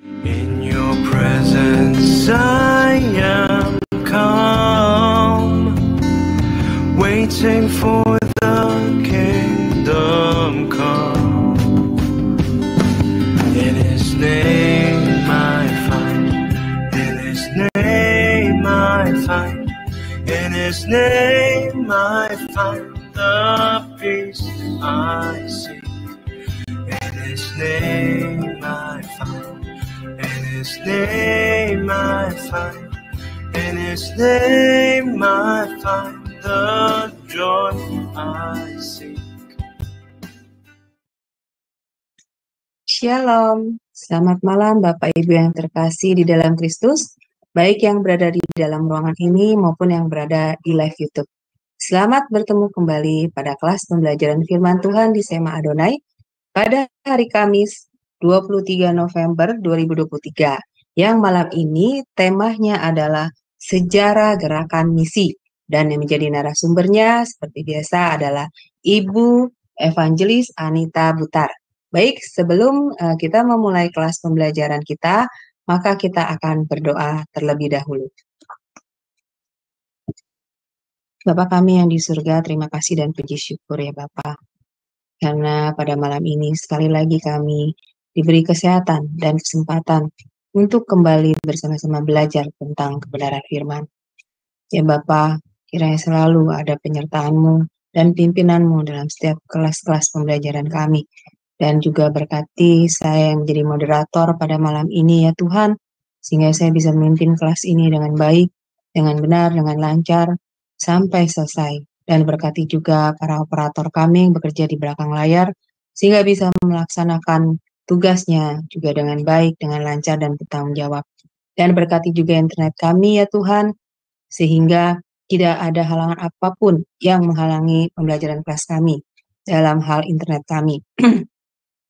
In your presence I am calm, waiting for the kingdom come. In His name I find, in His name I find, in His name I find the peace I seek. In His name I find, in His name I find, in His name I find the joy I seek. Shalom, selamat malam Bapak Ibu yang terkasih di dalam Kristus, baik yang berada di dalam ruangan ini maupun yang berada di live YouTube. Selamat bertemu kembali pada kelas pembelajaran firman Tuhan di Sema Adonai pada hari Kamis 23 November 2023, yang malam ini temanya adalah sejarah gerakan misi, dan yang menjadi narasumbernya seperti biasa adalah Ibu Evangelis Anita Butar. Baik, sebelum kita memulai kelas pembelajaran kita, maka kita akan berdoa terlebih dahulu. Bapa kami yang di surga, terima kasih dan puji syukur ya Bapa. Karena pada malam ini sekali lagi kami diberi kesehatan dan kesempatan untuk kembali bersama-sama belajar tentang kebenaran firman. Ya Bapa, kiranya selalu ada penyertaan-Mu dan pimpinan-Mu dalam setiap kelas-kelas pembelajaran kami. Dan juga berkati saya yang menjadi moderator pada malam ini ya Tuhan, sehingga saya bisa memimpin kelas ini dengan baik, dengan benar, dengan lancar, sampai selesai. Dan berkati juga para operator kami yang bekerja di belakang layar, sehingga bisa melaksanakan tugasnya juga dengan baik, dengan lancar dan bertanggung jawab. Dan berkati juga internet kami ya Tuhan, sehingga tidak ada halangan apapun yang menghalangi pembelajaran kelas kami dalam hal internet kami.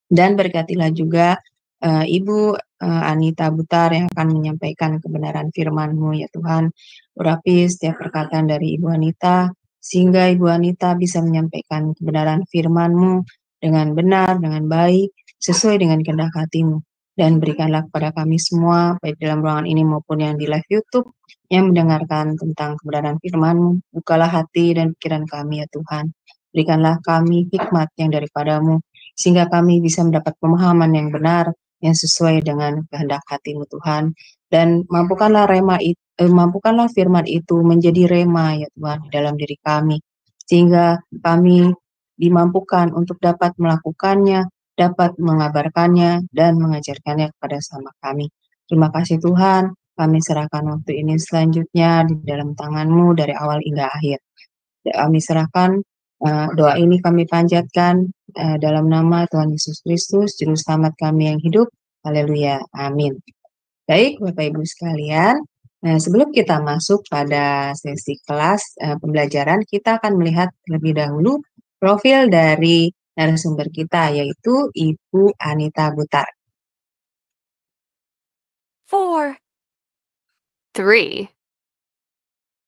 Dan berkatilah juga Ibu Anita Butar yang akan menyampaikan kebenaran firman-Mu ya Tuhan. Urapi setiap perkataan dari Ibu Anita, sehingga Ibu Anita bisa menyampaikan kebenaran firman-Mu dengan benar, dengan baik, sesuai dengan kehendak hati-Mu. Dan berikanlah kepada kami semua, baik dalam ruangan ini maupun yang di live YouTube, yang mendengarkan tentang kebenaran firman-Mu. Bukalah hati dan pikiran kami ya Tuhan. Berikanlah kami hikmat yang daripada-Mu, sehingga kami bisa mendapat pemahaman yang benar, yang sesuai dengan kehendak hati-Mu Tuhan. Dan mampukanlah firman itu menjadi rema ya Tuhan di dalam diri kami, sehingga kami dimampukan untuk dapat melakukannya, dapat mengabarkannya, dan mengajarkannya kepada sama kami. Terima kasih Tuhan, kami serahkan waktu ini selanjutnya di dalam tangan-Mu dari awal hingga akhir. Kami serahkan doa ini, kami panjatkan dalam nama Tuhan Yesus Kristus, Juru Selamat kami yang hidup. Haleluya, amin. Baik, Bapak Ibu sekalian, sebelum kita masuk pada sesi kelas pembelajaran, kita akan melihat terlebih dahulu profil dari narasumber kita, yaitu Ibu Anita Butar. 4, 3,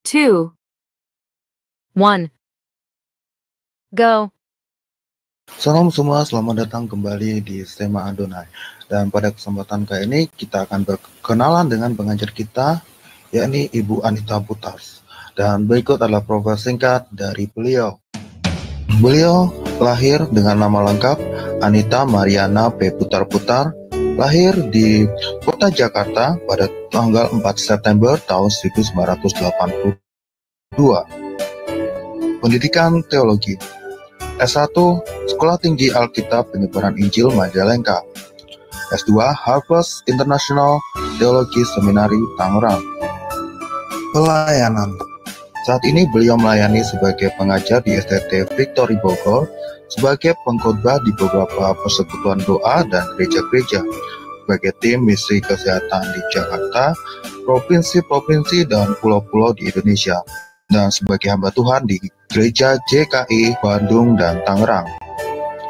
2, 1. Go. Salam semua, selamat datang kembali di Sema Adonai. Dan pada kesempatan kali ini kita akan berkenalan dengan pengajar kita, yakni Ibu Anita Butar. Dan berikut adalah profil singkat dari beliau. Beliau lahir dengan nama lengkap Anita Mariana P. Butar-Butar, lahir di Kota Jakarta pada tanggal 4 September tahun 1982. Pendidikan Teologi. S1, Sekolah Tinggi Alkitab Penyebaran Injil Majalengka. S2, Harvest International Theology Seminary Tangerang. Pelayanan. Saat ini beliau melayani sebagai pengajar di STT Victory Bogor, sebagai pengkhotbah di beberapa persekutuan doa dan gereja-gereja, sebagai tim misi kesehatan di Jakarta, provinsi-provinsi dan pulau-pulau di Indonesia, dan sebagai hamba Tuhan di Gereja JKI Bandung dan Tangerang.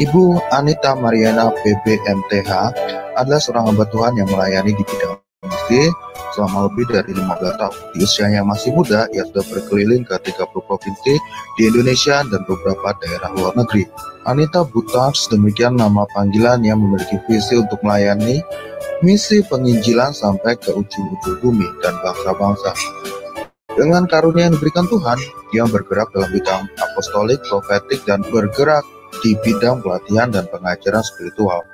Ibu Anita Mariana PBMTH adalah seorang hamba Tuhan yang melayani di bidang misi selama lebih dari 15 tahun. Di usianya yang masih muda, ia sudah berkeliling ke 30 provinsi di Indonesia dan beberapa daerah luar negeri. Anita Butars, demikian nama panggilan yang memiliki visi untuk melayani misi penginjilan sampai ke ujung-ujung bumi dan bangsa-bangsa. Dengan karunia yang diberikan Tuhan, dia bergerak dalam bidang apostolik, profetik, dan bergerak di bidang pelatihan dan pengajaran spiritual.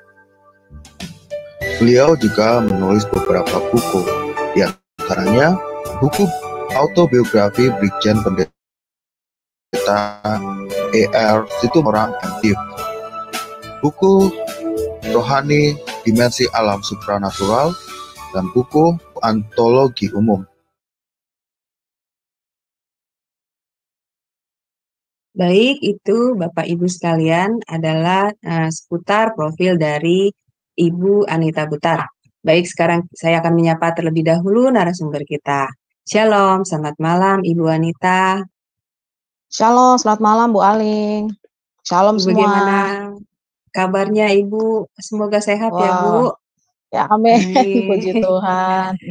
Beliau juga menulis beberapa buku, di antaranya buku autobiografi Brigjen Pendeta E.R. Situmorang M.Div, buku Rohani Dimensi Alam Supranatural, dan buku Antologi Umum. Baik, itu Bapak Ibu sekalian adalah seputar profil dari Ibu Anita Butar. Baik, sekarang saya akan menyapa terlebih dahulu narasumber kita. Shalom, selamat malam Ibu Anita. Shalom, selamat malam Bu Aling. Shalom semua. Bagaimana kabarnya Ibu? Semoga sehat ya Bu. Ya amin, puji Tuhan.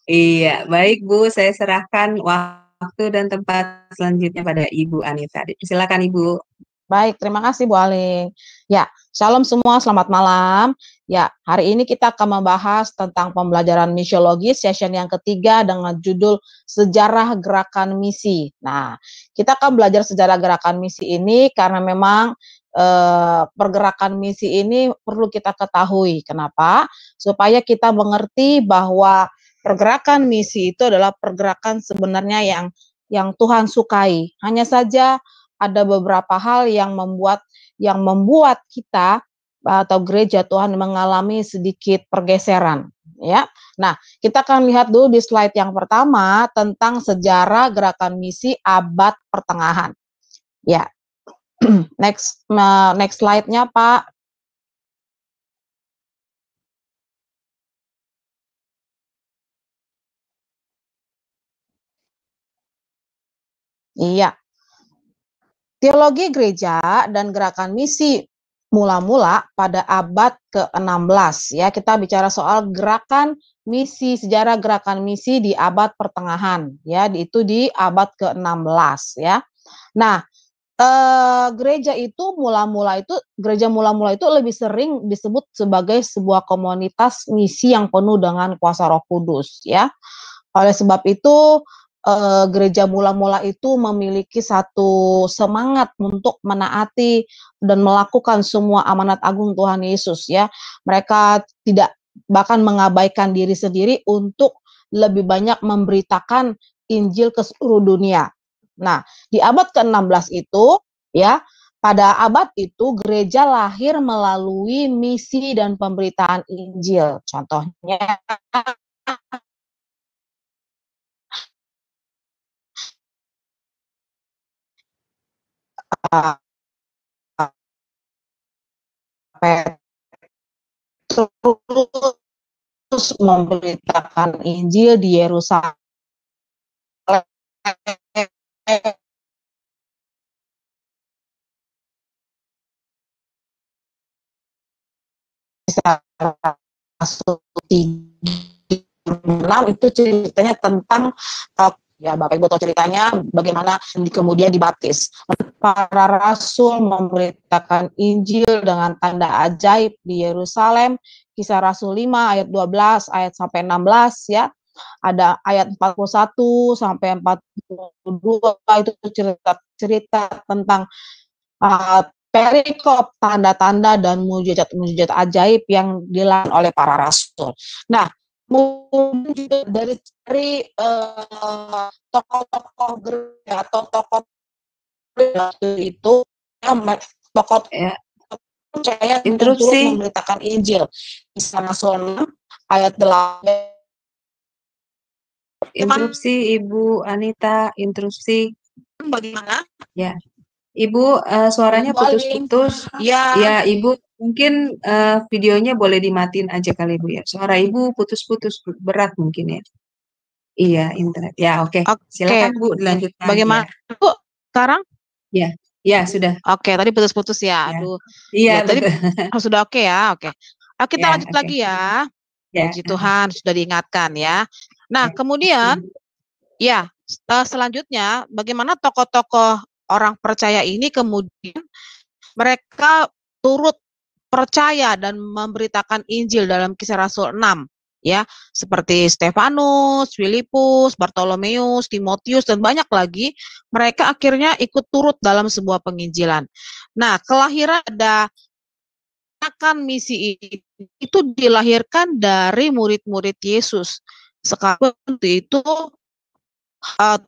Iya, baik Bu, saya serahkan waktu dan tempat selanjutnya pada Ibu Anita. Silakan Ibu. Baik, terima kasih Bu Aling. Ya, shalom semua, selamat malam. Ya, hari ini kita akan membahas tentang pembelajaran misiologi session yang ketiga dengan judul Sejarah Gerakan Misi. Nah, kita akan belajar sejarah gerakan misi ini karena memang pergerakan misi ini perlu kita ketahui. Kenapa? Supaya kita mengerti bahwa pergerakan misi itu adalah pergerakan sebenarnya yang Tuhan sukai. Hanya saja ada beberapa hal yang membuat kita atau gereja Tuhan mengalami sedikit pergeseran, ya. Nah, kita akan lihat dulu di slide yang pertama tentang sejarah gerakan misi abad pertengahan. Ya. Next slide-nya, Pak. Iya. Teologi gereja dan gerakan misi mula-mula pada abad ke-16 ya. Kita bicara soal gerakan misi, sejarah gerakan misi di abad pertengahan ya, itu di abad ke-16 ya. Nah, gereja mula-mula itu lebih sering disebut sebagai sebuah komunitas misi yang penuh dengan kuasa Roh Kudus ya. Oleh sebab itu gereja mula-mula itu memiliki satu semangat untuk menaati dan melakukan semua amanat agung Tuhan Yesus ya. Mereka tidak bahkan mengabaikan diri sendiri untuk lebih banyak memberitakan Injil ke seluruh dunia. Nah, di abad ke-16 itu ya, pada abad itu gereja lahir melalui misi dan pemberitaan Injil. Contohnya Petrus memberitakan Injil di Yerusalem Rasul 3:6 itu ceritanya tentang ya Bapak Ibu tahu ceritanya bagaimana kemudian dibaptis. Para rasul memberitakan Injil dengan tanda ajaib di Yerusalem. Kisah Rasul 5 ayat 12 ayat sampai 16 ya. Ada ayat 41 sampai 42 itu cerita tentang perikop tanda-tanda dan mujizat-mujizat ajaib yang dilakukan oleh para rasul. Nah, kemudian juga dari tokoh-tokoh gereja atau tokoh itu tokoh percaya interupsi memberitakan Injil. Kisah Rasul 6 ayat 8. Interupsi Ibu Anita, interupsi. Bagaimana? Ya. Ibu suaranya putus-putus. Ya, Ibu mungkin videonya boleh dimatiin aja kali Bu ya. Suara Ibu putus-putus berat mungkin ya. Iya, internet. Ya, oke. Silakan Bu dilanjutkan. Bagaimana Bu sekarang? Ya. Ya, sudah. Oke, tadi putus-putus ya. Aduh. Iya, tadi sudah oke ya. Oke. Kita lanjut lagi ya. Ya. Puji Tuhan sudah diingatkan ya. Nah, kemudian ya, selanjutnya bagaimana tokoh-tokoh orang percaya ini kemudian mereka turut percaya dan memberitakan Injil dalam Kisah Rasul 6 ya, seperti Stefanus, Filipus, Bartolomeus, Timotius dan banyak lagi, mereka akhirnya ikut turut dalam sebuah penginjilan. Nah, kelahiran ada akan misi itu dilahirkan dari murid-murid Yesus. Sekarang itu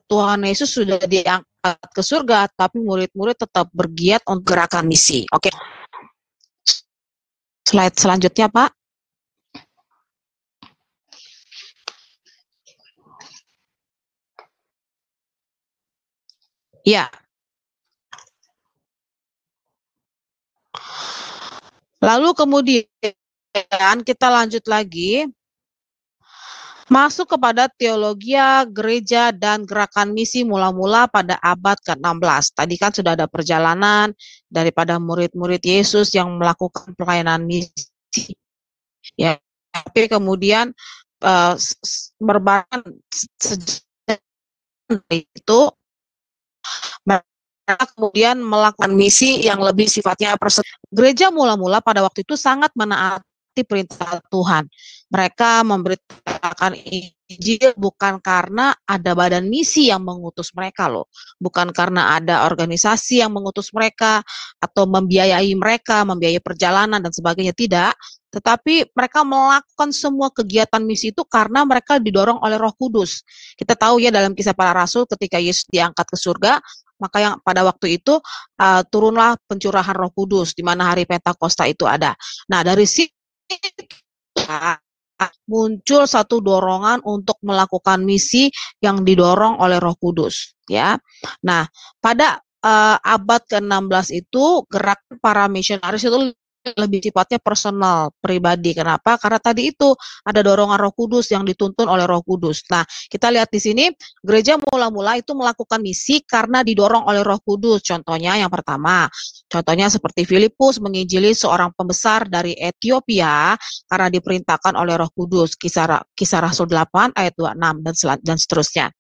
Tuhan Yesus sudah diangkat ke surga, tapi murid-murid tetap bergiat untuk gerakan misi. Oke. Slide selanjutnya, Pak. Ya. Lalu kemudian kita lanjut lagi. Masuk kepada teologia, gereja, dan gerakan misi mula-mula pada abad ke-16. Tadi kan sudah ada perjalanan daripada murid-murid Yesus yang melakukan pelayanan misi. Ya, tapi kemudian berbarengan sejak itu mereka kemudian melakukan misi yang lebih sifatnya gereja mula-mula pada waktu itu sangat menaati perintah Tuhan. Mereka memberitakan Injil bukan karena ada badan misi yang mengutus mereka loh, bukan karena ada organisasi yang mengutus mereka atau membiayai mereka, membiayai perjalanan dan sebagainya, tidak. Tetapi mereka melakukan semua kegiatan misi itu karena mereka didorong oleh Roh Kudus. Kita tahu ya dalam Kisah Para Rasul ketika Yesus diangkat ke surga, maka yang pada waktu itu turunlah pencurahan Roh Kudus di mana hari Pentakosta itu ada. Nah, dari situ muncul satu dorongan untuk melakukan misi yang didorong oleh Roh Kudus, ya. Nah, pada abad ke-16 itu gerak para misionaris itu lebih sifatnya personal, pribadi. Kenapa? Karena tadi itu ada dorongan Roh Kudus yang dituntun oleh Roh Kudus. Nah, kita lihat di sini gereja mula-mula itu melakukan misi karena didorong oleh Roh Kudus. Contohnya yang pertama, contohnya seperti Filipus menginjili seorang pembesar dari Ethiopia karena diperintahkan oleh Roh Kudus. Kisah Rasul 8 ayat 26 dan seterusnya.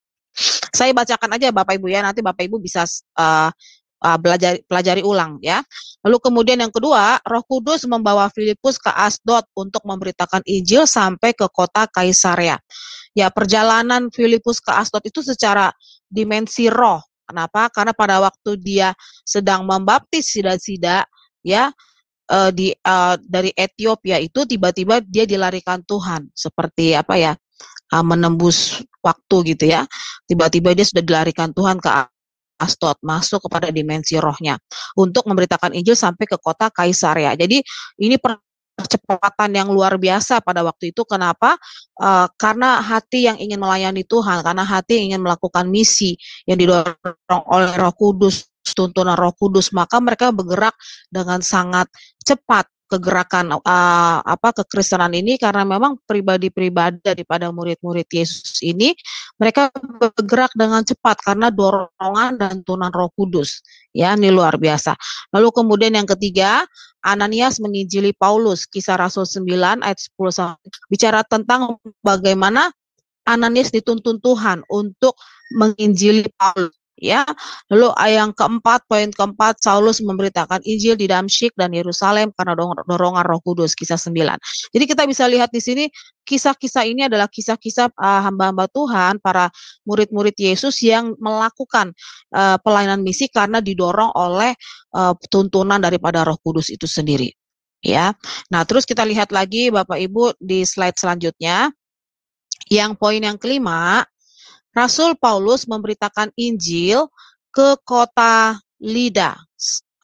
Saya bacakan aja Bapak Ibu ya, nanti Bapak Ibu bisa pelajari ulang ya. Lalu kemudian yang kedua, Roh Kudus membawa Filipus ke Asdod untuk memberitakan Injil sampai ke kota Kaisarea. Ya, perjalanan Filipus ke Asdod itu secara dimensi roh. Kenapa? Karena pada waktu dia sedang membaptis sida-sida ya dari Ethiopia itu tiba-tiba dia dilarikan Tuhan seperti apa ya? Menembus waktu gitu ya. Tiba-tiba dia sudah dilarikan Tuhan ke Asdod, masuk kepada dimensi rohnya untuk memberitakan Injil sampai ke kota Kaisarea. Jadi ini percepatan yang luar biasa pada waktu itu. Kenapa? Karena hati yang ingin melayani Tuhan, karena hati yang ingin melakukan misi yang didorong oleh Roh Kudus, tuntunan Roh Kudus, maka mereka bergerak dengan sangat cepat kegerakan kekristenan ini karena memang pribadi-pribadi daripada murid-murid Yesus ini mereka bergerak dengan cepat karena dorongan dan tuntunan Roh Kudus. Ya, ini luar biasa. Lalu kemudian yang ketiga, Ananias menginjili Paulus, Kisah Rasul 9 ayat 10 bicara tentang bagaimana Ananias dituntun Tuhan untuk menginjili Paulus. Ya, lalu poin keempat, Saulus memberitakan Injil di Damsyik dan Yerusalem karena dorongan Roh Kudus, Kisah 9. Jadi kita bisa lihat di sini kisah-kisah ini adalah kisah-kisah hamba-hamba Tuhan, para murid-murid Yesus yang melakukan pelayanan misi karena didorong oleh tuntunan daripada Roh Kudus itu sendiri. Ya, nah terus kita lihat lagi Bapak Ibu di slide selanjutnya, yang poin yang kelima. Rasul Paulus memberitakan Injil ke kota Lida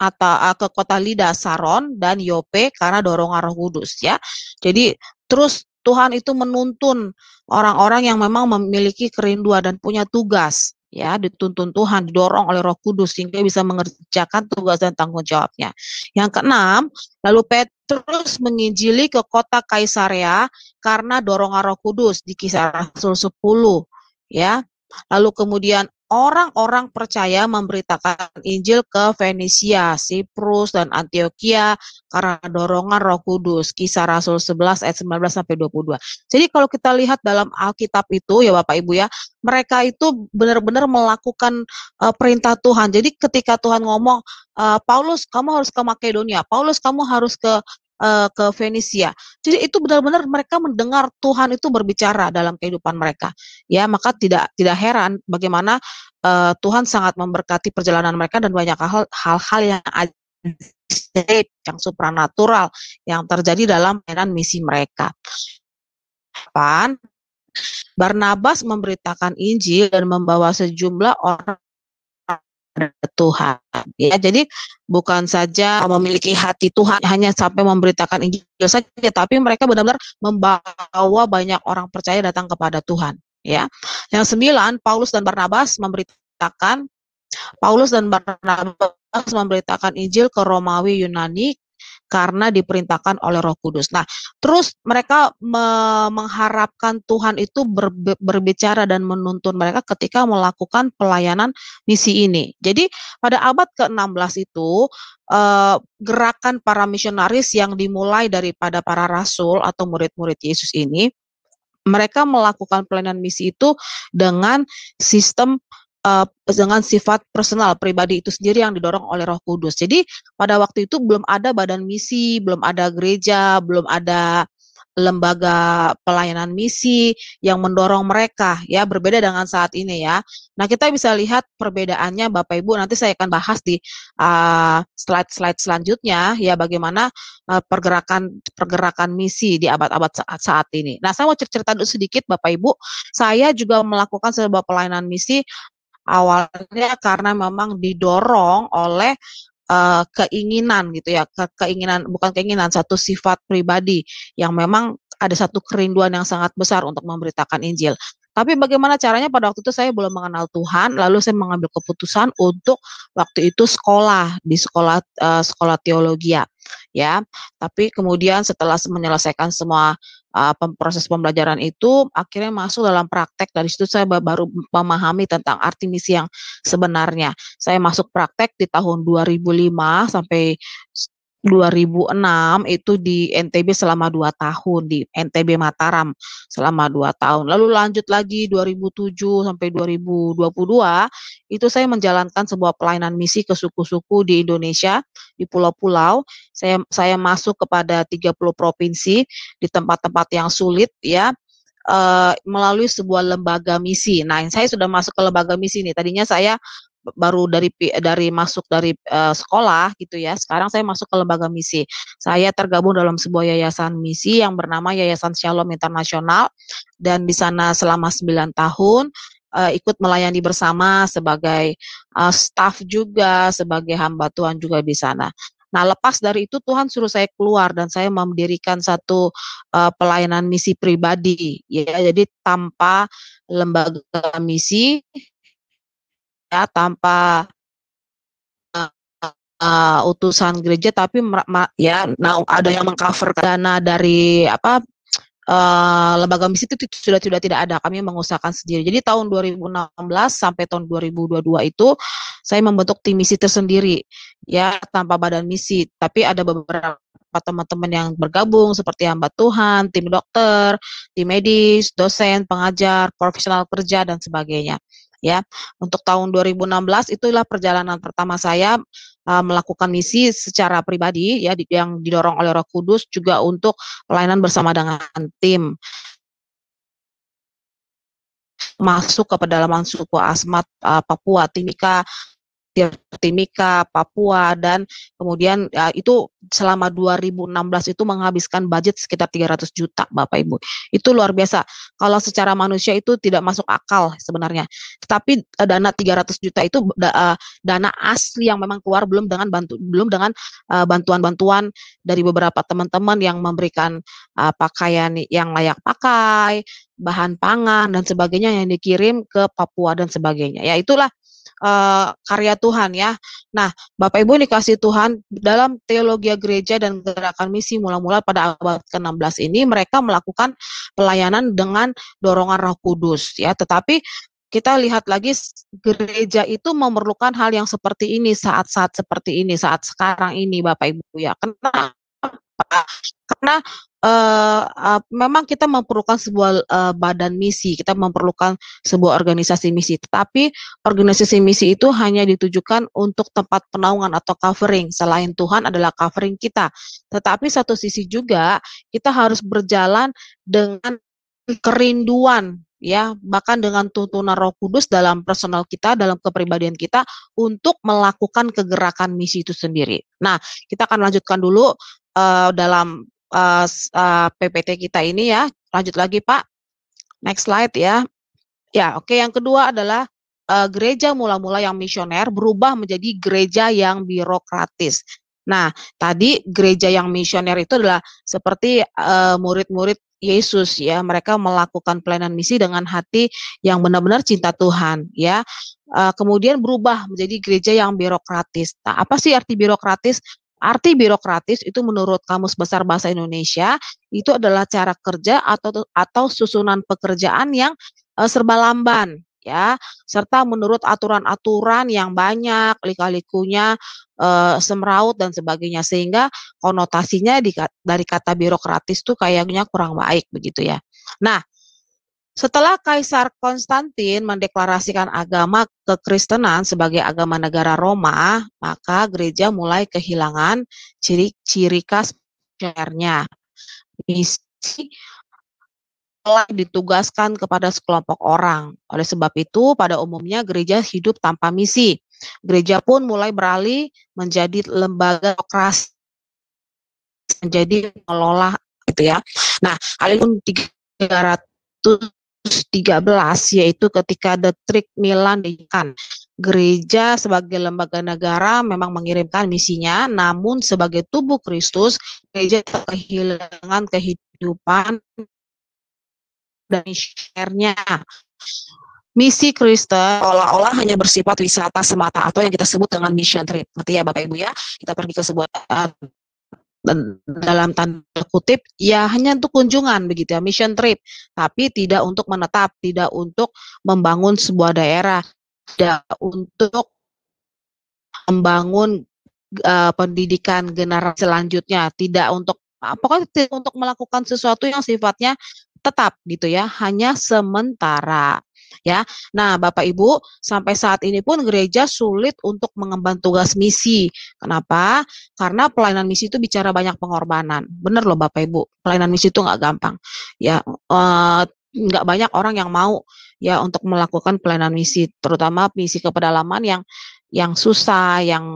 atau ke kota Lida, Saron dan Yope karena dorongan Roh Kudus ya. Jadi terus Tuhan itu menuntun orang-orang yang memang memiliki kerinduan dan punya tugas ya, dituntun Tuhan, didorong oleh Roh Kudus sehingga bisa mengerjakan tugas dan tanggung jawabnya. Yang keenam, lalu Petrus menginjili ke kota Kaisarea karena dorongan Roh Kudus di Kisah Rasul 10. Ya, lalu kemudian orang-orang percaya memberitakan Injil ke Fenisia, Siprus, dan Antioquia karena dorongan Roh Kudus. Kisah Rasul 11 ayat 19 sampai 22. Jadi kalau kita lihat dalam Alkitab itu ya Bapak Ibu ya, mereka itu benar-benar melakukan perintah Tuhan. Jadi ketika Tuhan ngomong, Paulus kamu harus ke Makedonia, Paulus kamu harus ke Fenisia. Jadi itu benar-benar mereka mendengar Tuhan itu berbicara dalam kehidupan mereka. Ya, maka tidak heran bagaimana Tuhan sangat memberkati perjalanan mereka dan banyak hal-hal yang ajaib, yang supranatural yang terjadi dalam pelayanan misi mereka. Barnabas memberitakan Injil dan membawa sejumlah orang Tuhan. Ya, jadi bukan saja memiliki hati Tuhan hanya sampai memberitakan Injil saja, tapi mereka benar-benar membawa banyak orang percaya datang kepada Tuhan. Ya, yang 9, Paulus dan Barnabas memberitakan Injil ke Romawi Yunani karena diperintahkan oleh Roh Kudus. Nah, terus mereka mengharapkan Tuhan itu berbicara dan menuntun mereka ketika melakukan pelayanan misi ini. Jadi pada abad ke-16 itu gerakan para misionaris yang dimulai daripada para rasul atau murid-murid Yesus ini, mereka melakukan pelayanan misi itu dengan sistem dengan sifat personal pribadi itu sendiri yang didorong oleh Roh Kudus. Jadi pada waktu itu belum ada badan misi, belum ada gereja, belum ada lembaga pelayanan misi yang mendorong mereka, ya, berbeda dengan saat ini ya. Nah, kita bisa lihat perbedaannya Bapak Ibu, nanti saya akan bahas di slide-slide selanjutnya ya, bagaimana pergerakan misi di abad-abad saat ini. Nah, saya mau cerita dulu sedikit Bapak Ibu, saya juga melakukan sebuah pelayanan misi awalnya karena memang didorong oleh keinginan gitu ya, satu sifat pribadi yang memang ada satu kerinduan yang sangat besar untuk memberitakan Injil. Tapi bagaimana caranya, pada waktu itu saya belum mengenal Tuhan, lalu saya mengambil keputusan untuk waktu itu di sekolah teologi ya. Tapi kemudian setelah menyelesaikan semua proses pembelajaran itu, akhirnya masuk dalam praktek. Dari situ saya baru memahami tentang arti misi yang sebenarnya. Saya masuk praktek di tahun 2005 sampai 2006 itu di NTB selama 2 tahun, di NTB Mataram selama 2 tahun. Lalu lanjut lagi 2007 sampai 2022, itu saya menjalankan sebuah pelayanan misi ke suku-suku di Indonesia, di pulau-pulau. Saya masuk kepada 30 provinsi di tempat-tempat yang sulit ya, melalui sebuah lembaga misi. Nah, saya sudah masuk ke lembaga misi nih. Tadinya saya baru masuk dari sekolah gitu ya. Sekarang saya masuk ke lembaga misi. Saya tergabung dalam sebuah yayasan misi yang bernama Yayasan Shalom Internasional, dan di sana selama 9 tahun ikut melayani bersama sebagai staf juga, sebagai hamba Tuhan juga di sana. Nah, lepas dari itu Tuhan suruh saya keluar dan saya mendirikan satu pelayanan misi pribadi ya. Jadi tanpa lembaga misi ya, tanpa utusan gereja, tapi ya, ada yang mengcover dana dari lembaga misi itu sudah tidak ada. Kami mengusahakan sendiri. Jadi tahun 2016 sampai tahun 2022 itu saya membentuk tim misi tersendiri ya, tanpa badan misi, tapi ada beberapa teman-teman yang bergabung seperti hamba Tuhan, tim dokter, tim medis, dosen, pengajar, profesional kerja dan sebagainya. Ya, untuk tahun 2016 itulah perjalanan pertama saya melakukan misi secara pribadi ya, yang didorong oleh Roh Kudus, juga untuk pelayanan bersama dengan tim. Masuk ke pedalaman suku Asmat, Papua, Timika, Papua, dan kemudian itu selama 2016 itu menghabiskan budget sekitar 300 juta Bapak Ibu. Itu luar biasa. Kalau secara manusia itu tidak masuk akal sebenarnya. Tetapi dana 300 juta itu dana asli yang memang keluar, belum dengan bantuan-bantuan dari beberapa teman-teman yang memberikan pakaian yang layak pakai, bahan pangan dan sebagainya yang dikirim ke Papua dan sebagainya. Ya, itulah karya Tuhan ya. Nah, Bapak Ibu dikasih Tuhan, dalam teologi gereja dan gerakan misi mula-mula pada abad ke-16 ini mereka melakukan pelayanan dengan dorongan Roh Kudus ya. Tetapi kita lihat lagi gereja itu memerlukan hal yang seperti ini saat-saat seperti ini, saat sekarang ini Bapak Ibu ya. Kenapa? Karena memang kita memerlukan sebuah badan misi, kita memerlukan sebuah organisasi misi. Tetapi organisasi misi itu hanya ditujukan untuk tempat penaungan atau covering. Selain Tuhan adalah covering kita. Tetapi satu sisi juga kita harus berjalan dengan kerinduan ya, bahkan dengan tuntunan Roh Kudus dalam personal kita, dalam kepribadian kita untuk melakukan kegerakan misi itu sendiri. Nah, kita akan lanjutkan dulu dalam PPT kita ini ya. Lanjut lagi Pak. Next slide ya. Ya, oke. Yang kedua adalah gereja mula-mula yang misioner berubah menjadi gereja yang birokratis. Nah, tadi gereja yang misioner itu adalah seperti murid-murid Yesus ya, mereka melakukan pelayanan misi dengan hati yang benar-benar cinta Tuhan ya. Kemudian berubah menjadi gereja yang birokratis. Nah, apa sih arti birokratis? Arti birokratis itu menurut Kamus Besar Bahasa Indonesia itu adalah cara kerja atau susunan pekerjaan yang serba lamban ya, serta menurut aturan-aturan yang banyak, lika-likunya semraut dan sebagainya, sehingga konotasinya dari kata birokratis tuh kayaknya kurang baik begitu ya. Nah, setelah Kaisar Konstantin mendeklarasikan agama kekristenan sebagai agama negara Roma, maka gereja mulai kehilangan ciri-ciri khas misionernya. Misi telah ditugaskan kepada sekelompok orang. Oleh sebab itu, pada umumnya gereja hidup tanpa misi. Gereja pun mulai beralih menjadi lembaga birokrasi, menjadi mengelola gitu ya. Nah, Alilun 313 yaitu ketika Dietrich Milan didirikan. Gereja sebagai lembaga negara memang mengirimkan misinya, namun sebagai tubuh Kristus, gereja kehilangan kehidupan dan misionernya. Misi Kristen seolah-olah hanya bersifat wisata semata atau yang kita sebut dengan mission trip. Ngerti ya Bapak Ibu ya? Kita pergi ke sebuah dalam tanda kutip ya hanya untuk kunjungan begitu ya, mission trip, tapi tidak untuk menetap, tidak untuk membangun sebuah daerah, tidak untuk membangun pendidikan generasi selanjutnya, tidak untuk pokoknya tidak untuk melakukan sesuatu yang sifatnya tetap gitu ya, hanya sementara ya. Nah, Bapak Ibu, sampai saat ini pun gereja sulit untuk mengemban tugas misi. Kenapa? Karena pelayanan misi itu bicara banyak pengorbanan. Bener loh Bapak Ibu, pelayanan misi itu nggak gampang. Ya, nggak banyak orang yang mau ya untuk melakukan pelayanan misi, terutama misi ke pedalaman yang susah, yang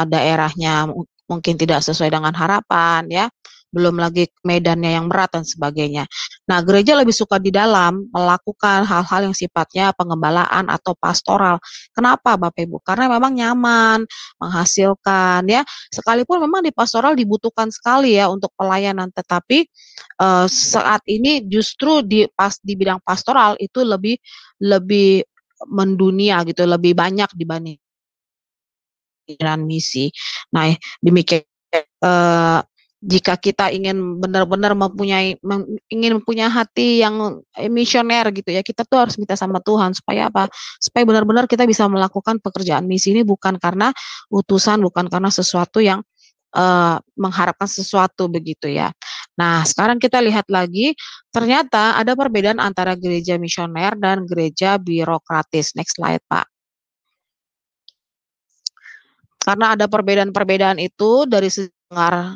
daerahnya mungkin tidak sesuai dengan harapan ya. Belum lagi medannya yang berat dan sebagainya. Nah, gereja lebih suka di dalam melakukan hal-hal yang sifatnya pengembalaan atau pastoral. Kenapa Bapak Ibu? Karena memang nyaman, menghasilkan ya. Sekalipun memang di pastoral dibutuhkan sekali ya untuk pelayanan, tetapi saat ini justru di bidang pastoral itu lebih mendunia gitu, lebih banyak dibanding misi. Nah, demikian jika kita ingin benar-benar ingin mempunyai hati yang misioner gitu ya, kita tuh harus minta sama Tuhan supaya apa? Supaya benar-benar kita bisa melakukan pekerjaan misi ini bukan karena utusan, bukan karena sesuatu yang mengharapkan sesuatu begitu ya. Nah, sekarang kita lihat lagi, ternyata ada perbedaan antara gereja misioner dan gereja birokratis. Next slide, Pak. Karena ada perbedaan-perbedaan itu dari dengar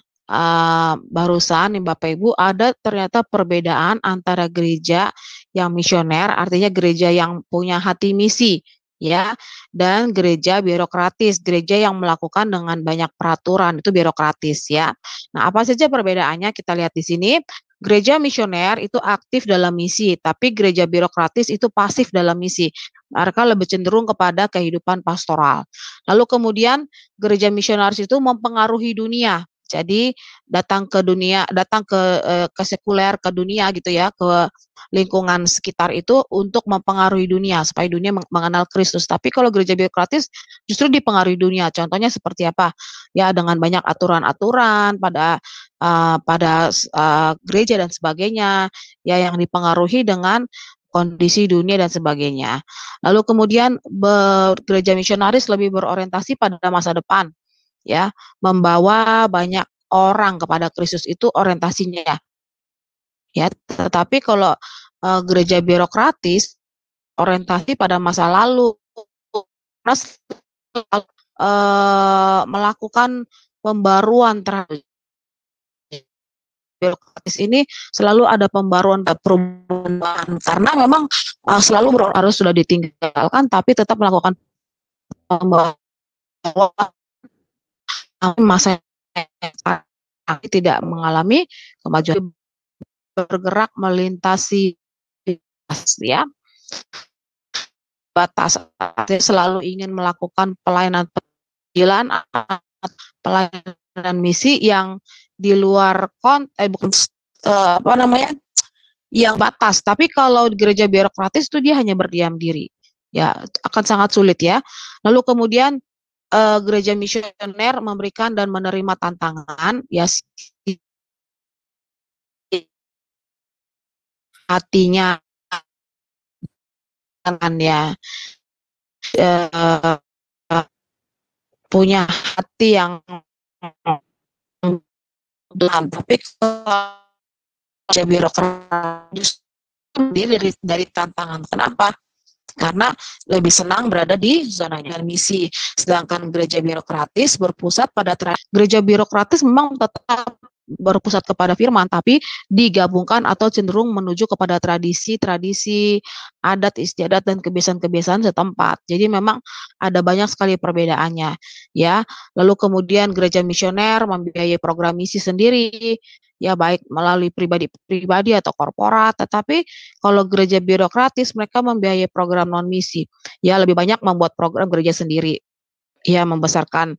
barusan nih Bapak Ibu, ada ternyata perbedaan antara gereja yang misioner, artinya gereja yang punya hati misi ya, dan gereja birokratis, gereja yang melakukan dengan banyak peraturan, itu birokratis ya. Nah, apa saja perbedaannya kita lihat di sini. Gereja misioner itu aktif dalam misi, tapi gereja birokratis itu pasif dalam misi. Mereka lebih cenderung kepada kehidupan pastoral. Lalu kemudian gereja misionaris itu mempengaruhi dunia. Jadi datang ke dunia, datang ke sekuler, ke dunia gitu ya, ke lingkungan sekitar itu untuk mempengaruhi dunia supaya dunia mengenal Kristus. Tapi kalau gereja birokratis justru dipengaruhi dunia. Contohnya seperti apa? Ya dengan banyak aturan-aturan pada gereja dan sebagainya, ya yang dipengaruhi dengan kondisi dunia dan sebagainya. Lalu kemudian gereja misionaris lebih berorientasi pada masa depan, ya, membawa banyak orang kepada Kristus itu orientasinya, ya. Tetapi kalau gereja birokratis orientasi pada masa lalu, terus melakukan pembaruan terhadap birokratis ini, selalu ada pembaruan dan perubahan karena memang selalu harus sudah ditinggalkan tapi tetap melakukan pembaruan masa tidak mengalami kemajuan, bergerak melintasi ya batas, selalu ingin melakukan pelayanan pelayanan misi yang di luar yang batas. Tapi kalau gereja birokratis itu dia hanya berdiam diri, ya akan sangat sulit ya. Lalu kemudian gereja misioner memberikan dan menerima tantangan, ya hatinya ya punya hati yang dalam, tapi gereja birokratis dari tantangan. Kenapa? Karena lebih senang berada di zona misi, sedangkan gereja birokratis berpusat pada gereja birokratis memang tetap berpusat kepada firman, tapi digabungkan atau cenderung menuju kepada tradisi-tradisi, adat istiadat dan kebiasaan-kebiasaan setempat. Jadi memang ada banyak sekali perbedaannya, ya. Lalu kemudian gereja misioner membiayai program misi sendiri, ya baik melalui pribadi atau korporat. Tetapi kalau gereja birokratis mereka membiayai program non misi, ya lebih banyak membuat program gereja sendiri, ya membesarkan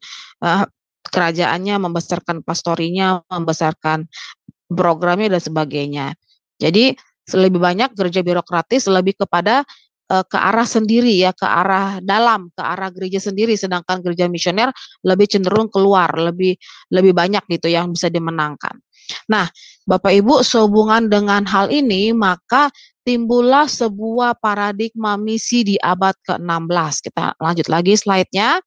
kerajaannya, membesarkan pastorinya, membesarkan programnya dan sebagainya. Jadi lebih banyak gereja birokratis lebih kepada ke arah sendiri, ya, ke arah dalam, ke arah gereja sendiri, sedangkan gereja misioner lebih cenderung keluar, lebih banyak gitu yang bisa dimenangkan. Nah, Bapak Ibu, sehubungan dengan hal ini maka timbullah sebuah paradigma misi di abad ke-16. Kita lanjut lagi slide-nya.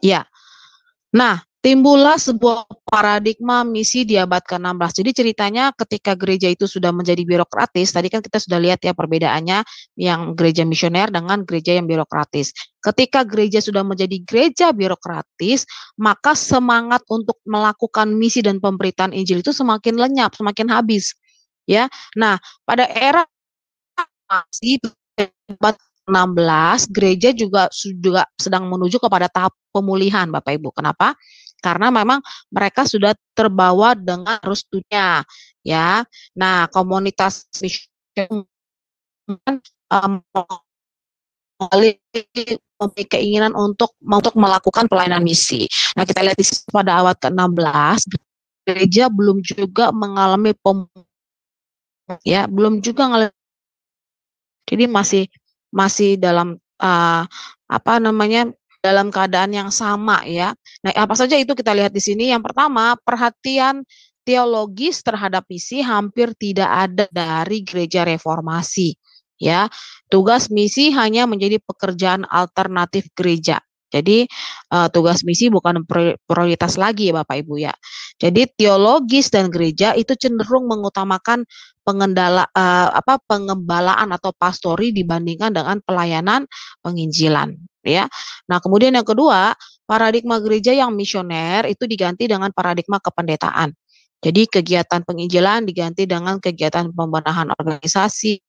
Ya. Nah, timbullah sebuah paradigma misi di abad ke-16. Jadi ceritanya ketika gereja itu sudah menjadi birokratis, tadi kan kita sudah lihat ya perbedaannya yang gereja misioner dengan gereja yang birokratis. Ketika gereja sudah menjadi gereja birokratis, maka semangat untuk melakukan misi dan pemberitaan Injil itu semakin lenyap, semakin habis. Ya. Nah, pada era masih abad 16, gereja juga sedang menuju kepada tahap pemulihan, Bapak Ibu. Kenapa? Karena memang mereka sudah terbawa dengan arus dunia, ya. Nah, komunitas memiliki keinginan untuk melakukan pelayanan misi. Nah, kita lihat di pada abad ke-16, gereja belum juga mengalami belum juga mengalami, jadi masih dalam dalam keadaan yang sama, ya. Nah, apa saja itu kita lihat di sini. Yang pertama, perhatian teologis terhadap misi hampir tidak ada dari gereja reformasi, ya. Tugas misi hanya menjadi pekerjaan alternatif gereja. Jadi tugas misi bukan prioritas lagi ya Bapak Ibu, ya. Jadi teologis dan gereja itu cenderung mengutamakan pengembalaan atau pastori dibandingkan dengan pelayanan penginjilan, ya. Nah, kemudian yang kedua, paradigma gereja yang misioner itu diganti dengan paradigma kependetaan. Jadi kegiatan penginjilan diganti dengan kegiatan pembenahan organisasi,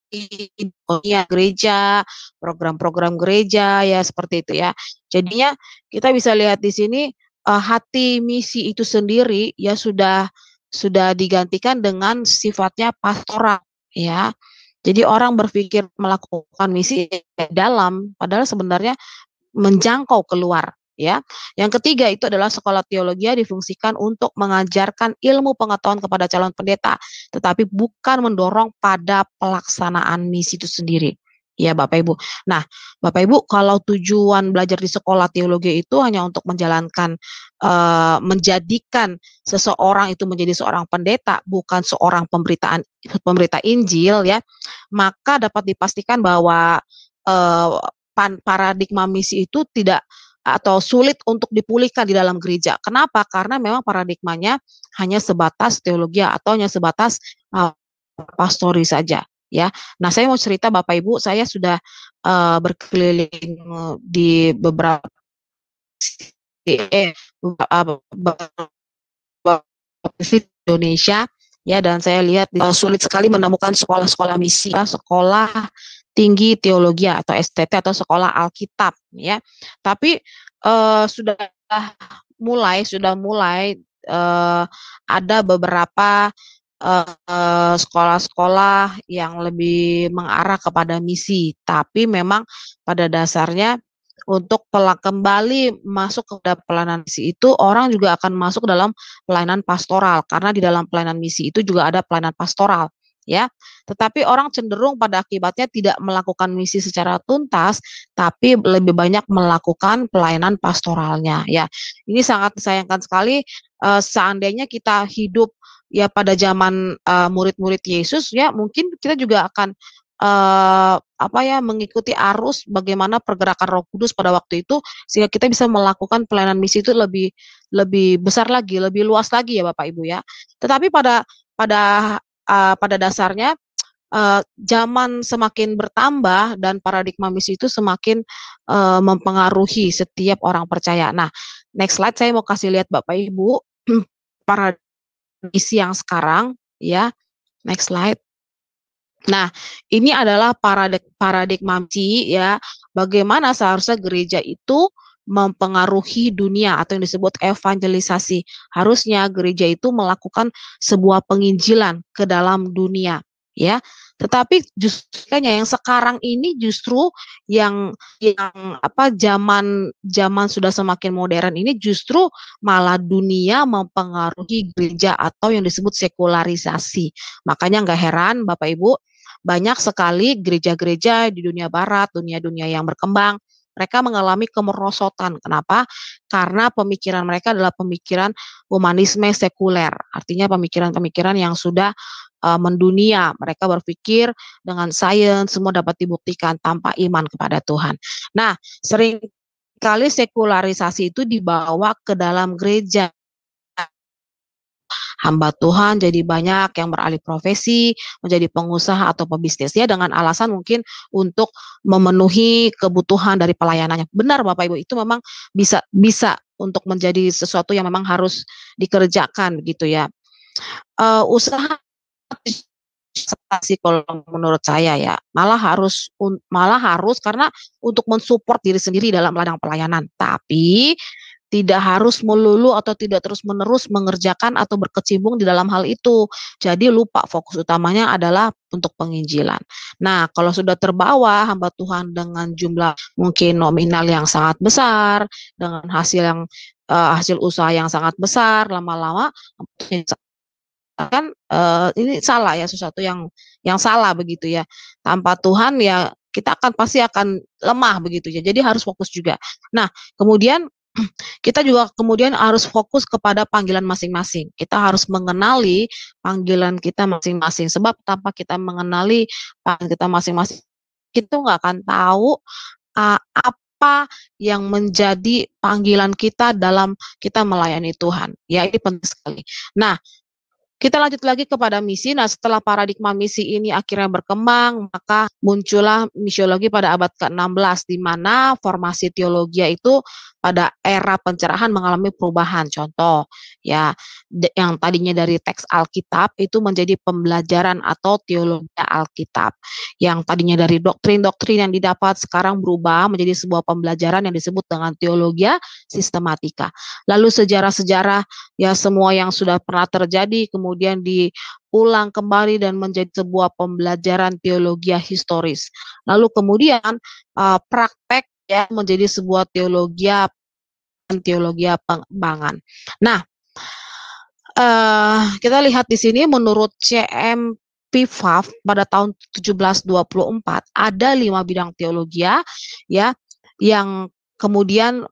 gereja, program-program gereja, ya seperti itu ya. Jadinya kita bisa lihat di sini hati misi itu sendiri ya sudah digantikan dengan sifatnya pastoral, ya. Jadi orang berpikir melakukan misi dalam, padahal sebenarnya menjangkau keluar, ya. Yang ketiga itu adalah sekolah teologi difungsikan untuk mengajarkan ilmu pengetahuan kepada calon pendeta, tetapi bukan mendorong pada pelaksanaan misi itu sendiri. Ya, Bapak Ibu. Nah, Bapak Ibu, kalau tujuan belajar di sekolah teologi itu hanya untuk menjalankan, menjadikan seseorang itu menjadi seorang pendeta, bukan seorang pemberita Injil ya, maka dapat dipastikan bahwa, eee, paradigma misi itu tidak atau sulit untuk dipulihkan di dalam gereja. Kenapa? Karena memang paradigmanya hanya sebatas teologi atau hanya sebatas, pastori saja, ya. Nah, saya mau cerita Bapak Ibu, saya sudah, berkeliling di beberapa provinsi Indonesia, ya, dan saya lihat, sulit sekali menemukan sekolah-sekolah misi, sekolah tinggi teologi atau STT atau sekolah Alkitab, ya. Tapi, sudah mulai, ada beberapa, sekolah-sekolah yang lebih mengarah kepada misi, tapi memang pada dasarnya untuk kembali masuk ke pelayanan misi itu, orang juga akan masuk dalam pelayanan pastoral, karena di dalam pelayanan misi itu juga ada pelayanan pastoral, ya. Tetapi orang cenderung pada akibatnya tidak melakukan misi secara tuntas, tapi lebih banyak melakukan pelayanan pastoralnya, ya. Ini sangat disayangkan sekali, seandainya kita hidup ya pada zaman, murid-murid Yesus ya, mungkin kita juga akan, mengikuti arus bagaimana pergerakan Roh Kudus pada waktu itu, sehingga kita bisa melakukan pelayanan misi itu lebih lebih besar lagi, lebih luas lagi ya Bapak Ibu ya. Tetapi pada, pada dasarnya, zaman semakin bertambah dan paradigma misi itu semakin, mempengaruhi setiap orang percaya. Nah, next slide saya mau kasih lihat Bapak Ibu, para isi yang sekarang, ya, next slide. Nah, ini adalah paradigma misi ya, bagaimana seharusnya gereja itu mempengaruhi dunia atau yang disebut evangelisasi. Harusnya gereja itu melakukan sebuah penginjilan ke dalam dunia, ya. Tetapi justru yang sekarang ini justru zaman sudah semakin modern ini justru malah dunia mempengaruhi gereja atau yang disebut sekularisasi. Makanya nggak heran Bapak Ibu, banyak sekali gereja-gereja di dunia barat, dunia-dunia yang berkembang, mereka mengalami kemerosotan. Kenapa? Karena pemikiran mereka adalah pemikiran humanisme sekuler, artinya pemikiran-pemikiran yang sudah, mendunia. Mereka berpikir dengan sains semua dapat dibuktikan tanpa iman kepada Tuhan. Nah, sering kali sekularisasi itu dibawa ke dalam gereja. Hamba Tuhan jadi banyak yang beralih profesi, menjadi pengusaha atau pebisnis ya dengan alasan mungkin untuk memenuhi kebutuhan dari pelayanannya. Benar Bapak Ibu, itu memang bisa bisa untuk menjadi sesuatu yang memang harus dikerjakan begitu ya. Usaha sih kalau menurut saya ya, malah harus karena untuk mensupport diri sendiri dalam ladang pelayanan. Tapi tidak harus melulu atau tidak terus-menerus mengerjakan atau berkecimpung di dalam hal itu. Jadi lupa fokus utamanya adalah untuk penginjilan. Nah, kalau sudah terbawa hamba Tuhan dengan jumlah mungkin nominal yang sangat besar, dengan hasil usaha yang sangat besar, lama-lama kan, ini salah ya, sesuatu yang salah begitu ya. Tanpa Tuhan ya kita pasti akan lemah begitu ya. Jadi harus fokus juga. Nah, kemudian kita juga kemudian harus fokus kepada panggilan masing-masing. Kita harus mengenali panggilan kita masing-masing. Sebab tanpa kita mengenali panggilan kita masing-masing, kita nggak akan tahu apa yang menjadi panggilan kita dalam kita melayani Tuhan. Ya, ini penting sekali. Nah, kita lanjut lagi kepada misi. Nah, setelah paradigma misi ini akhirnya berkembang, maka muncullah misiologi pada abad ke-16, di mana formasi teologi itu pada era pencerahan mengalami perubahan. Contoh, ya, yang tadinya dari teks Alkitab itu menjadi pembelajaran atau teologi Alkitab. Yang tadinya dari doktrin-doktrin yang didapat sekarang berubah menjadi sebuah pembelajaran yang disebut dengan teologi sistematika. Lalu sejarah-sejarah ya semua yang sudah pernah terjadi kemudian diulang kembali dan menjadi sebuah pembelajaran teologi historis. Lalu kemudian praktek ya menjadi sebuah teologi pengembangan. Nah, kita lihat di sini menurut CMP PIVAV pada tahun 1724 ada 5 bidang teologi ya yang kemudian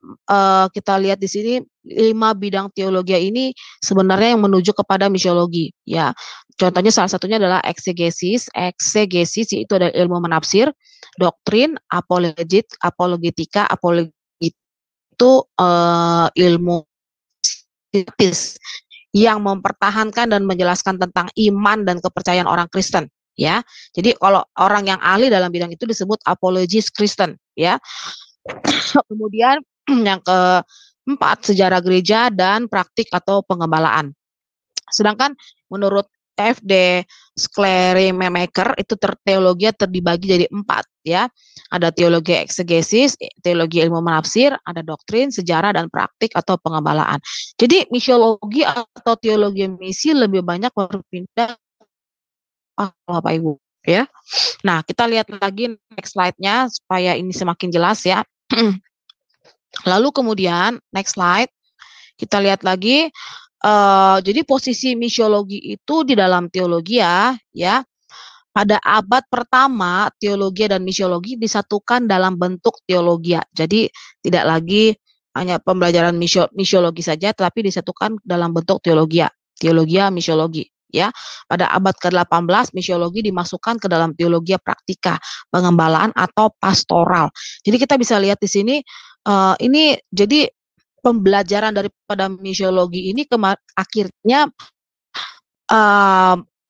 kita lihat di sini 5 bidang teologi ini sebenarnya yang menuju kepada misiologi ya. Contohnya salah satunya adalah eksegesis. Eksegesis itu adalah ilmu menafsir, doktrin, apologetika. Apologetika itu ilmu kritis yang mempertahankan dan menjelaskan tentang iman dan kepercayaan orang Kristen ya. Jadi kalau orang yang ahli dalam bidang itu disebut apologis Kristen ya. Kemudian yang keempat sejarah gereja dan praktik atau pengembalaan. Sedangkan menurut FD Schleiermacher itu teologi terdibagi jadi 4 ya. Ada teologi eksegesis, teologi ilmu menafsir, ada doktrin, sejarah dan praktik atau pengembalaan. Jadi misiologi atau teologi misi lebih banyak berpindah Bapak Ibu ya. Nah, kita lihat lagi next slide-nya supaya ini semakin jelas ya. Lalu kemudian next slide kita lihat lagi. Jadi posisi misiologi itu di dalam teologi ya. Pada abad pertama teologi dan misiologi disatukan dalam bentuk teologi. Jadi tidak lagi hanya pembelajaran misiologi saja, tetapi disatukan dalam bentuk teologi, misiologi. Ya, pada abad ke-18 misiologi dimasukkan ke dalam teologi praktika, pengembalaan atau pastoral. Jadi kita bisa lihat di sini ini jadi pembelajaran daripada misiologi ini akhirnya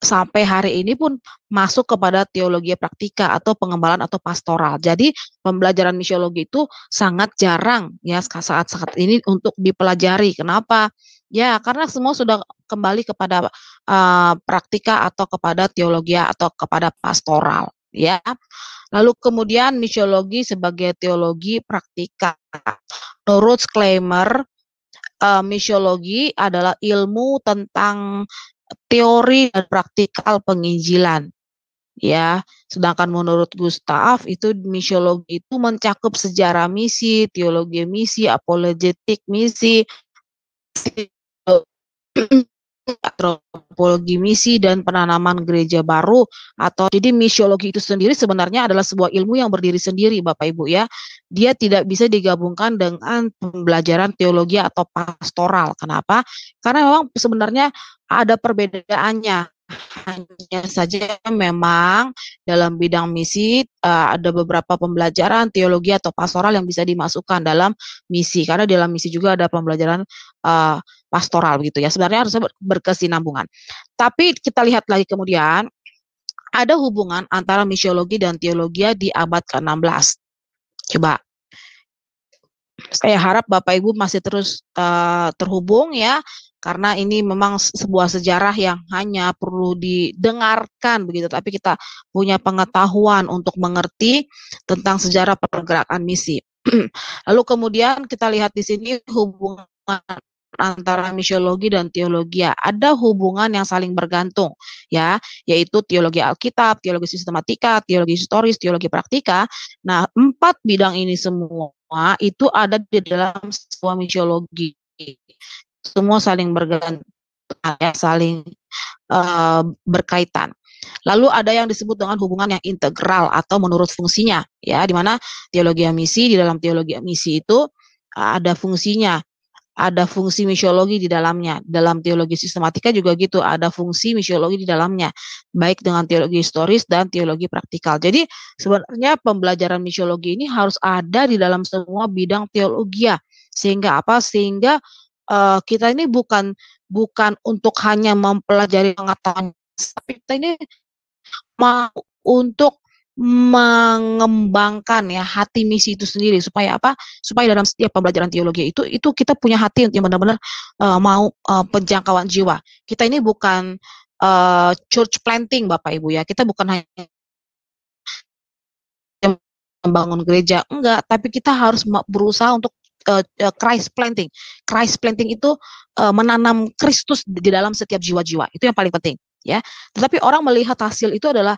sampai hari ini pun masuk kepada teologi praktika atau pengembalaan atau pastoral. Jadi pembelajaran misiologi itu sangat jarang ya saat ini untuk dipelajari. Kenapa? Ya karena semua sudah kembali kepada praktika atau kepada teologi atau kepada pastoral ya. Lalu kemudian misiologi sebagai teologi praktika. Menurut Schleiermacher, misiologi adalah ilmu tentang teori dan praktikal penginjilan. Ya, sedangkan menurut Gustav itu misiologi itu mencakup sejarah misi, teologi misi, apologetik misi, antropologi misi dan penanaman gereja baru atau jadi misiologi itu sendiri sebenarnya adalah sebuah ilmu yang berdiri sendiri Bapak Ibu ya. Dia tidak bisa digabungkan dengan pembelajaran teologi atau pastoral. Kenapa? Karena memang sebenarnya ada perbedaannya. Hanya saja memang dalam bidang misi ada beberapa pembelajaran teologi atau pastoral yang bisa dimasukkan dalam misi karena dalam misi juga ada pembelajaran pastoral gitu ya. Sebenarnya harus berkesinambungan. Tapi kita lihat lagi kemudian ada hubungan antara misiologi dan teologi di abad ke-16. Coba saya harap Bapak Ibu masih terus terhubung ya, karena ini memang sebuah sejarah yang hanya perlu didengarkan begitu, tapi kita punya pengetahuan untuk mengerti tentang sejarah pergerakan misi. Lalu kemudian kita lihat di sini hubungan antara misiologi dan teologi. Ada hubungan yang saling bergantung ya, yaitu teologi Alkitab, teologi sistematika, teologi historis, teologi praktika. Nah, 4 bidang ini semua itu ada di dalam sebuah misiologi. Semua saling bergantung, saling berkaitan. Lalu ada yang disebut dengan hubungan yang integral atau menurut fungsinya ya, di mana teologi misi, di dalam teologi misi itu ada fungsinya. Ada fungsi misiologi di dalamnya. Dalam teologi sistematika juga gitu, ada fungsi misiologi di dalamnya, baik dengan teologi historis dan teologi praktikal. Jadi sebenarnya pembelajaran misiologi ini harus ada di dalam semua bidang teologi. Sehingga apa? Sehingga kita ini bukan untuk hanya mempelajari pengetahuan, tapi kita ini mau untuk mengembangkan ya hati misi itu sendiri supaya apa? Supaya dalam setiap pembelajaran teologi itu kita punya hati yang benar-benar mau penjangkauan jiwa. Kita ini bukan church planting Bapak Ibu ya. Kita bukan hanya membangun gereja, enggak, tapi kita harus berusaha untuk Christ planting. Christ planting itu menanam Kristus di dalam setiap jiwa-jiwa. Itu yang paling penting ya. Tetapi orang melihat hasil itu adalah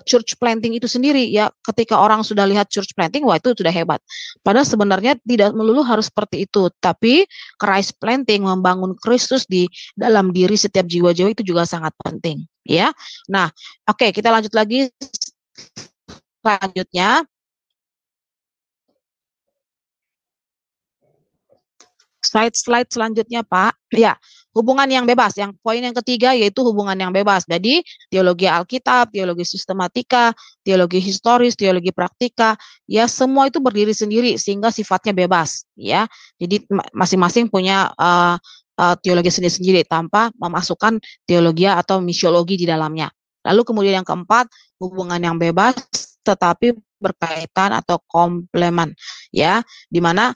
church planting itu sendiri ya. Ketika orang sudah lihat church planting, wah itu sudah hebat. Padahal sebenarnya tidak melulu harus seperti itu, tapi Christ planting, membangun Kristus di dalam diri setiap jiwa-jiwa itu juga sangat penting ya. Nah, oke, kita lanjut lagi selanjutnya. Slide selanjutnya, Pak. Ya, hubungan yang bebas. Yang poin yang ketiga yaitu hubungan yang bebas. Jadi, teologi Alkitab, teologi sistematika, teologi historis, teologi praktika, ya semua itu berdiri sendiri sehingga sifatnya bebas, ya. Jadi masing-masing punya teologi sendiri-sendiri tanpa memasukkan teologi atau misiologi di dalamnya. Lalu kemudian yang keempat, hubungan yang bebas tetapi berkaitan atau komplemen, ya, di mana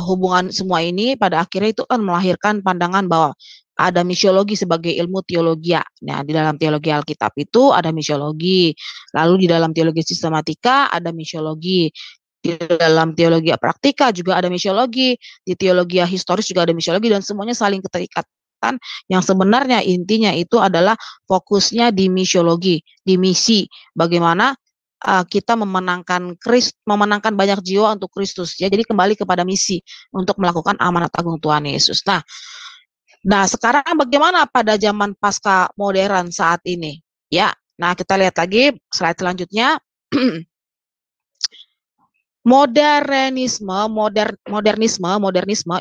hubungan semua ini pada akhirnya itu kan melahirkan pandangan bahwa ada misiologi sebagai ilmu teologi. Nah, di dalam teologi Alkitab itu ada misiologi, lalu di dalam teologi sistematika ada misiologi, di dalam teologi praktika juga ada misiologi, di teologi historis juga ada misiologi, dan semuanya saling keterikatan yang sebenarnya intinya itu adalah fokusnya di misiologi, di misi, bagaimana kita memenangkan banyak jiwa untuk Kristus ya. Jadi kembali kepada misi untuk melakukan amanat agung Tuhan Yesus. Nah, sekarang bagaimana pada zaman pasca modern saat ini? Ya, nah kita lihat lagi slide selanjutnya. Modernisme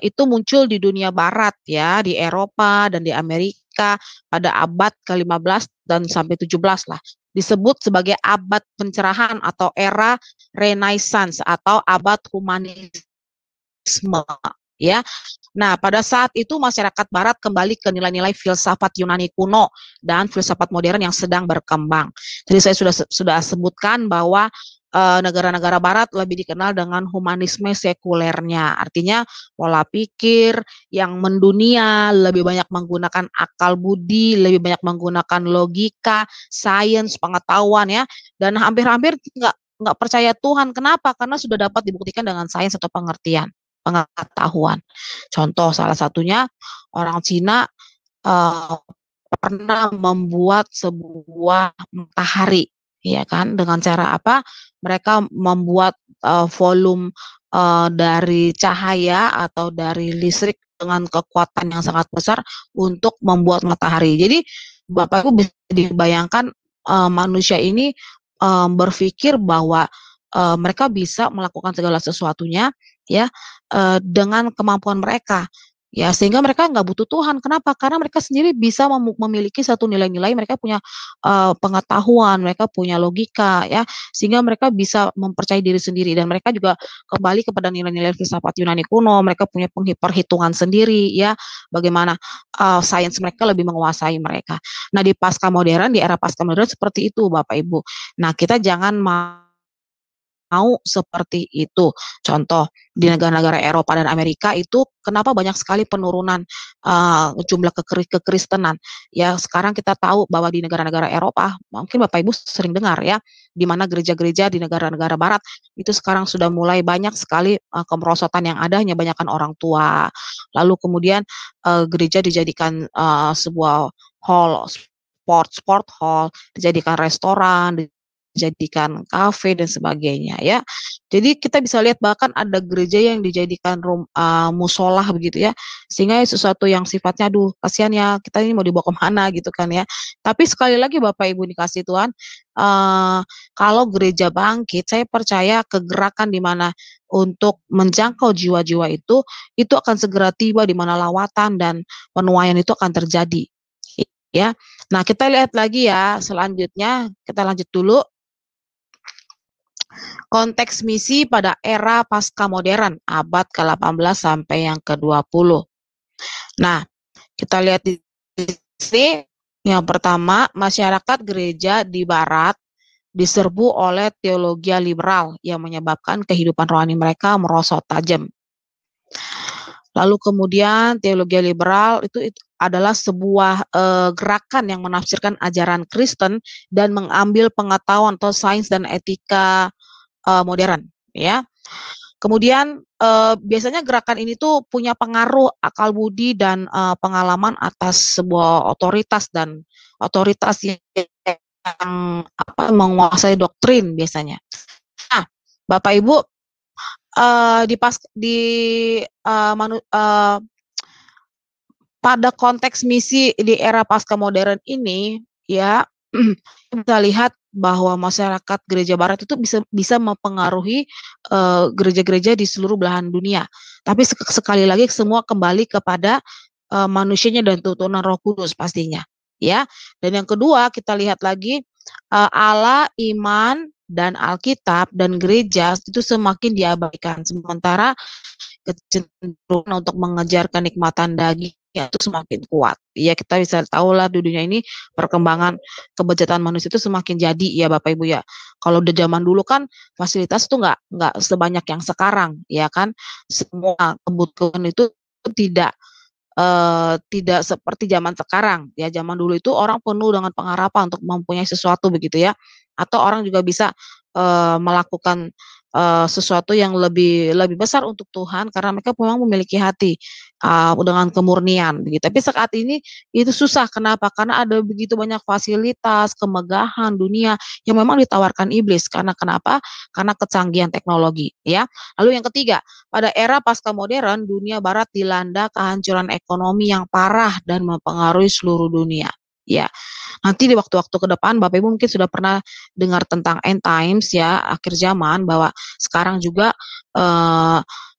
itu muncul di dunia barat ya, di Eropa dan di Amerika pada abad ke-15 dan sampai 17 lah. Disebut sebagai abad pencerahan atau era Renaissance atau abad humanisme ya. Nah, pada saat itu masyarakat barat kembali ke nilai-nilai filsafat Yunani kuno dan filsafat modern yang sedang berkembang. Jadi saya sudah sebutkan bahwa negara-negara barat lebih dikenal dengan humanisme sekulernya. Artinya pola pikir yang mendunia, lebih banyak menggunakan akal budi, lebih banyak menggunakan logika, sains, pengetahuan ya. Dan hampir-hampir nggak percaya Tuhan. Kenapa? Karena sudah dapat dibuktikan dengan sains atau pengetahuan. Contoh salah satunya orang Cina pernah membuat sebuah matahari, ya kan? Dengan cara apa? Mereka membuat volume dari cahaya atau dari listrik dengan kekuatan yang sangat besar untuk membuat matahari. Jadi Bapak Ibu bisa dibayangkan manusia ini berpikir bahwa mereka bisa melakukan segala sesuatunya ya dengan kemampuan mereka. Ya, sehingga mereka nggak butuh Tuhan. Kenapa? Karena mereka sendiri bisa memiliki satu nilai-nilai, mereka punya pengetahuan, mereka punya logika, ya, sehingga mereka bisa mempercayai diri sendiri, dan mereka juga kembali kepada nilai-nilai filsafat Yunani kuno. Mereka punya perhitungan sendiri, ya, bagaimana sains mereka lebih menguasai mereka. Nah, di pasca modern, di era pasca modern seperti itu, Bapak Ibu. Nah, kita jangan mau seperti itu. Contoh di negara-negara Eropa dan Amerika itu kenapa banyak sekali penurunan jumlah kekristenan. Ya, sekarang kita tahu bahwa di negara-negara Eropa, mungkin Bapak Ibu sering dengar ya, di mana gereja-gereja di negara-negara barat itu sekarang sudah mulai banyak sekali kemerosotan yang ada, hanya banyakkan orang tua. Lalu kemudian gereja dijadikan sebuah hall, sport hall, dijadikan restoran, dijadikan kafe dan sebagainya ya. Jadi kita bisa lihat bahkan ada gereja yang dijadikan musola begitu ya, sehingga sesuatu yang sifatnya aduh kasihan ya, kita ini mau dibawa kemana gitu kan ya. Tapi sekali lagi Bapak Ibu dikasih Tuhan, kalau gereja bangkit, saya percaya kegerakan di mana untuk menjangkau jiwa-jiwa itu akan segera tiba, di mana lawatan dan penuaian itu akan terjadi ya. Nah, kita lihat lagi ya selanjutnya, kita lanjut dulu. Konteks misi pada era pasca modern, abad ke-18 sampai yang ke-20. Nah, kita lihat di sini, yang pertama, masyarakat gereja di barat diserbu oleh teologi liberal yang menyebabkan kehidupan rohani mereka merosot tajam. Lalu kemudian teologi liberal itu adalah sebuah gerakan yang menafsirkan ajaran Kristen dan mengambil pengetahuan atau sains dan etika modern, ya. Kemudian biasanya gerakan ini tuh punya pengaruh akal budi dan pengalaman atas sebuah otoritas yang menguasai doktrin biasanya. Nah, Bapak Ibu, pada konteks misi di era pasca modern ini, ya, kita lihat bahwa masyarakat gereja barat itu bisa mempengaruhi gereja-gereja di seluruh belahan dunia. Tapi sekali lagi semua kembali kepada manusianya dan tuntunan Roh Kudus pastinya, ya. Dan yang kedua kita lihat lagi Allah, iman, dan Alkitab dan gereja itu semakin diabaikan, sementara kecenderungan untuk mengejar kenikmatan daging itu semakin kuat. Ya, kita bisa tahu lah di dunia ini perkembangan kebejatan manusia itu semakin jadi ya Bapak Ibu ya. Kalau di zaman dulu kan fasilitas tuh nggak sebanyak yang sekarang ya kan. Semua kebutuhan itu tidak tidak seperti zaman sekarang ya. Zaman dulu itu orang penuh dengan pengharapan untuk mempunyai sesuatu begitu ya. Atau orang juga bisa melakukan sesuatu yang lebih besar untuk Tuhan karena mereka memang memiliki hati dengan kemurnian begitu. Tapi saat ini itu susah. Kenapa? Karena ada begitu banyak fasilitas, kemegahan dunia yang memang ditawarkan iblis. Karena kenapa? Karena kecanggihan teknologi ya. Lalu yang ketiga, pada era pasca modern dunia barat dilanda kehancuran ekonomi yang parah dan mempengaruhi seluruh dunia. Ya, nanti di waktu-waktu ke depan Bapak Ibu mungkin sudah pernah dengar tentang end times ya, akhir zaman, bahwa sekarang juga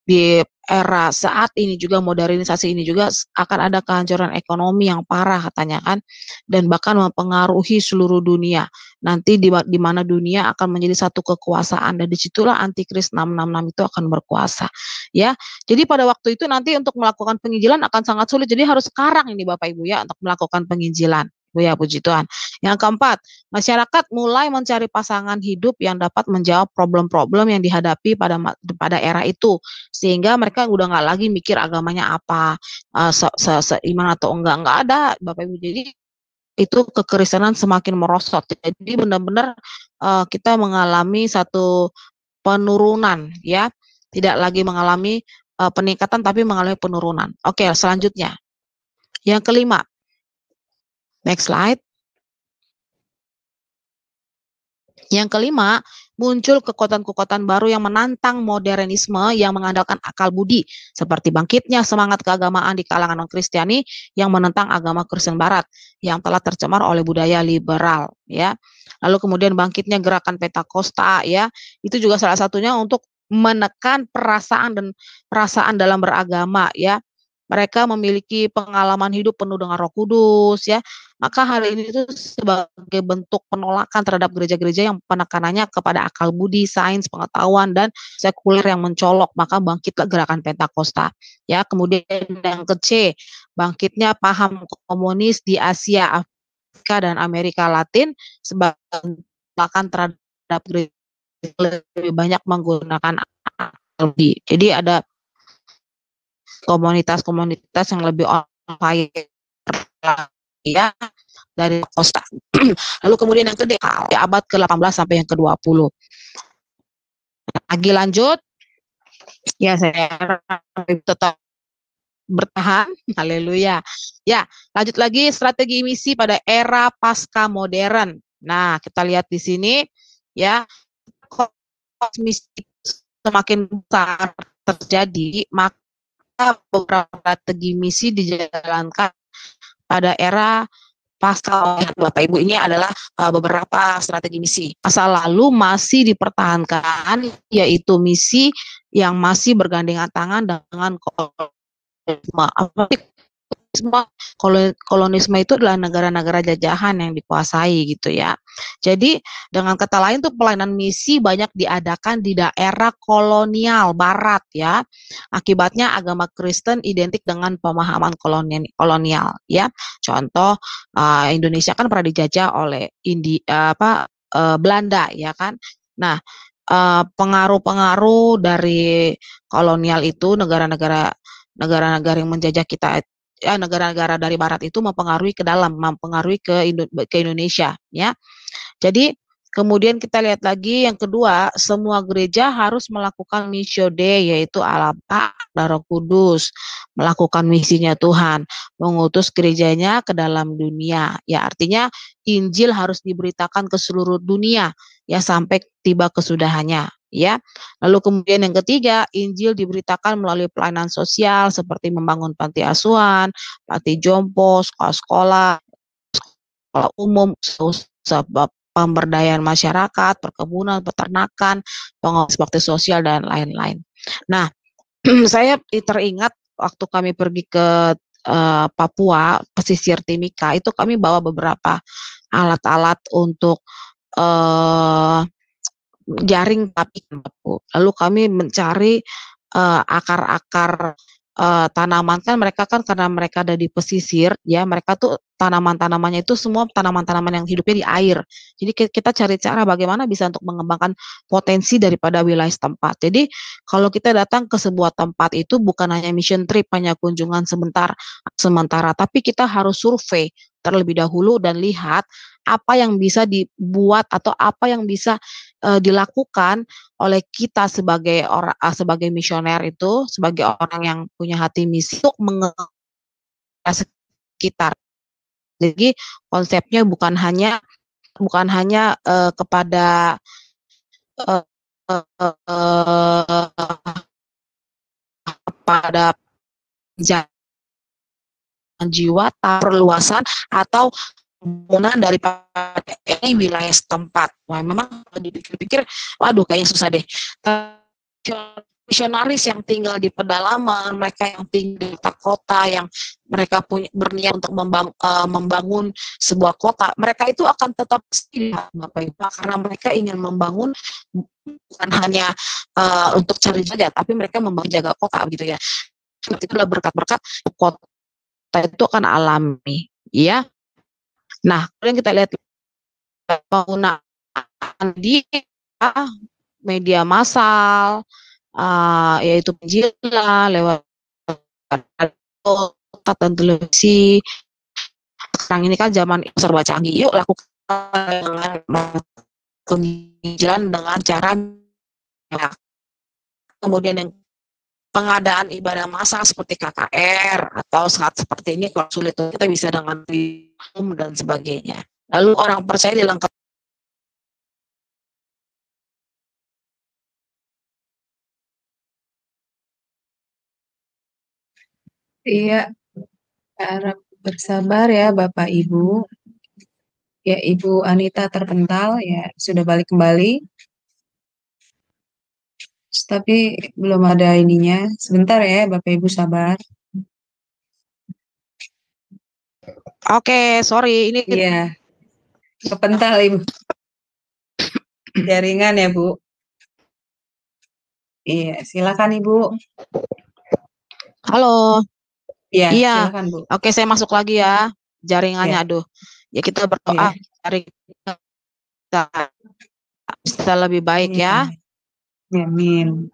di era saat ini juga modernisasi ini juga akan ada kehancuran ekonomi yang parah katanya kan, dan bahkan mempengaruhi seluruh dunia. Nanti di mana dunia akan menjadi satu kekuasaan dan disitulah antikris 666 itu akan berkuasa. Ya, jadi pada waktu itu nanti untuk melakukan penginjilan akan sangat sulit. Jadi harus sekarang ini Bapak Ibu ya untuk melakukan penginjilan. Ya, puji Tuhan. Yang keempat, masyarakat mulai mencari pasangan hidup yang dapat menjawab problem-problem yang dihadapi pada era itu, sehingga mereka udah nggak lagi mikir agamanya apa, seiman atau enggak ada Bapak Ibu. Jadi itu kekristenan semakin merosot. Jadi benar-benar kita mengalami satu penurunan ya, tidak lagi mengalami peningkatan tapi mengalami penurunan. Oke, selanjutnya. Yang kelima. Next slide. Yang kelima, muncul kekuatan-kekuatan baru yang menantang modernisme yang mengandalkan akal budi, seperti bangkitnya semangat keagamaan di kalangan non-Kristiani yang menentang agama Kristen Barat yang telah tercemar oleh budaya liberal, ya. Lalu kemudian bangkitnya gerakan Pentakosta, ya. Itu juga salah satunya untuk menekan perasaan dalam beragama, ya. Mereka memiliki pengalaman hidup penuh dengan Roh Kudus, ya. Maka hal ini itu sebagai bentuk penolakan terhadap gereja-gereja yang penekanannya kepada akal budi, sains, pengetahuan, dan sekuler yang mencolok. Maka bangkitlah gerakan Pentakosta. Ya, kemudian yang ke-C, bangkitnya paham komunis di Asia, Afrika, dan Amerika Latin sebagai penolakan terhadap gereja lebih banyak menggunakan akal budi. Jadi ada komunitas-komunitas yang lebih on fire ya dari Costa. Lalu kemudian yang kedua di abad ke-18 sampai yang ke-20. Lagi lanjut. Ya, saya tetap bertahan. Haleluya. Ya, lanjut lagi strategi misi pada era pasca modern. Nah, kita lihat di sini ya, misi semakin besar terjadi, maka beberapa strategi misi dijalankan pada era pasca Bapak Ibu. Ini adalah beberapa strategi misi. Masa lalu masih dipertahankan, yaitu misi yang masih bergandengan tangan dengan kolonisme itu adalah negara-negara jajahan yang dikuasai gitu ya. Jadi dengan kata lain tuh pelayanan misi banyak diadakan di daerah kolonial barat ya. Akibatnya agama Kristen identik dengan pemahaman kolonial ya. Contoh Indonesia kan pernah dijajah oleh Belanda ya kan. Nah, pengaruh-pengaruh dari kolonial itu negara-negara yang menjajah kita ya, negara-negara dari barat itu mempengaruhi ke dalam, mempengaruhi ke Indonesia ya. Jadi Kemudian kita lihat lagi yang kedua, semua gereja harus melakukan missio Dei, yaitu Allah Bapa dan Roh Kudus, melakukan misinya Tuhan, mengutus gerejanya ke dalam dunia. Ya, artinya Injil harus diberitakan ke seluruh dunia ya sampai tiba kesudahannya. Ya, lalu kemudian yang ketiga, Injil diberitakan melalui pelayanan sosial seperti membangun panti asuhan, panti jompo, sekolah-sekolah, sekolah umum, sebab pemberdayaan masyarakat, perkebunan, peternakan, pengawas bakti sosial dan lain-lain. Nah, saya teringat waktu kami pergi ke Papua, pesisir Timika, itu kami bawa beberapa alat-alat untuk jaring tapi lalu kami mencari akar-akar tanaman, kan mereka kan karena mereka ada di pesisir ya, mereka tuh tanaman-tanamannya itu semua tanaman-tanaman yang hidupnya di air. Jadi kita cari cara bagaimana bisa untuk mengembangkan potensi daripada wilayah setempat. Jadi kalau kita datang ke sebuah tempat itu bukan hanya mission trip, hanya kunjungan sementara, tapi kita harus survei terlebih dahulu dan lihat apa yang bisa dibuat atau apa yang bisa dilakukan oleh kita sebagai orang, sebagai misioner itu, sebagai orang yang punya hati misi untuk mengasihi sekitar. Jadi konsepnya bukan hanya kepada kepada jiwa, perluasan atau pembangunan daripada ini wilayah setempat. Wah, memang dipikir-pikir, waduh kayaknya susah deh. Misionaris yang tinggal di pedalaman, mereka yang tinggal di kota, yang mereka punya berniat untuk membangun sebuah kota, mereka itu akan tetap Bapak Ibu, karena mereka ingin membangun bukan hanya untuk cari saja, tapi mereka membangun jaga kota gitu ya. Itulah berkat-berkat kota itu akan alami, ya. Nah, kemudian kita lihat penggunaan di media massal, yaitu penjilan lewat dan televisi. Sekarang ini kan zaman serba canggih, yuk lakukan dengan penjilan dengan cara kemudian yang pengadaan ibadah massal seperti KKR atau saat seperti ini kalau sulit kita bisa dengan Zoom dan sebagainya. Lalu orang percaya dilengkapi. Iya, harap bersabar ya Bapak Ibu. Ya, Ibu Anita terpental ya sudah balik kembali. Tapi belum ada ininya. Sebentar ya Bapak Ibu sabar. Oke, sorry ini Iya. Kepental Ibu. Jaringan ya Bu. Iya, silakan Ibu. Halo. Iya, Iya. silakan Bu. Oke, saya masuk lagi ya. Jaringannya Iya. aduh. Ya kita berdoa cari kita bisa lebih baik ya. Amin.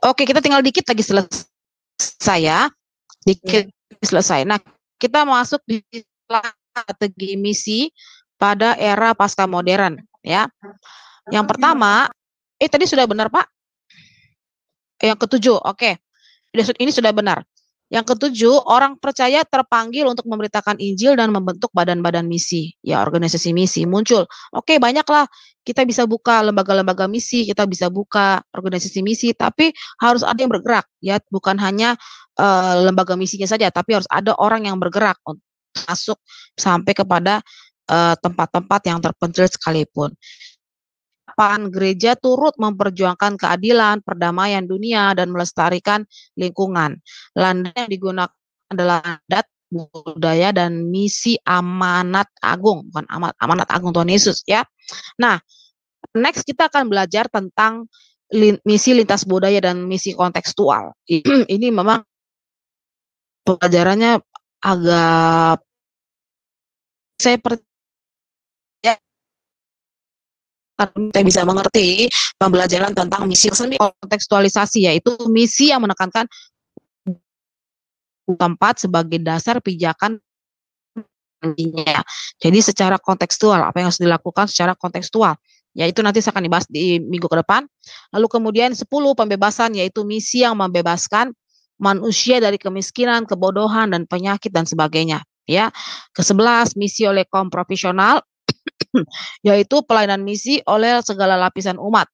Oke, kita tinggal dikit lagi selesai ya. Dikit selesai. Nah, kita masuk di strategi misi pada era pasca modern ya. Yang pertama, tadi sudah benar Pak? Yang ketujuh, oke. Ini sudah benar. Yang ketujuh, orang percaya terpanggil untuk memberitakan Injil dan membentuk badan-badan misi. Ya, organisasi misi muncul. Oke, banyaklah. Kita bisa buka lembaga-lembaga misi, kita bisa buka organisasi misi, tapi harus ada yang bergerak. Ya, bukan hanya lembaga misinya saja, tapi harus ada orang yang bergerak untuk masuk sampai kepada tempat-tempat yang terpencil sekalipun. Gereja turut memperjuangkan keadilan, perdamaian dunia, dan melestarikan lingkungan. Landasan yang digunakan adalah adat, budaya, dan misi amanat agung, bukan amanat agung Tuhan Yesus ya. Nah, next kita akan belajar tentang misi lintas budaya dan misi kontekstual. Ini memang pelajarannya agak saya kita bisa mengerti pembelajaran tentang misi kontekstualisasi, yaitu misi yang menekankan tempat sebagai dasar pijakan ya. Jadi secara kontekstual, apa yang harus dilakukan secara kontekstual. Ya itu nanti saya akan dibahas di minggu ke depan. Lalu kemudian 10 pembebasan, yaitu misi yang membebaskan manusia dari kemiskinan, kebodohan, dan penyakit dan sebagainya. Ya, ke-11 misi oleh kaum profesional, yaitu pelayanan misi oleh segala lapisan umat.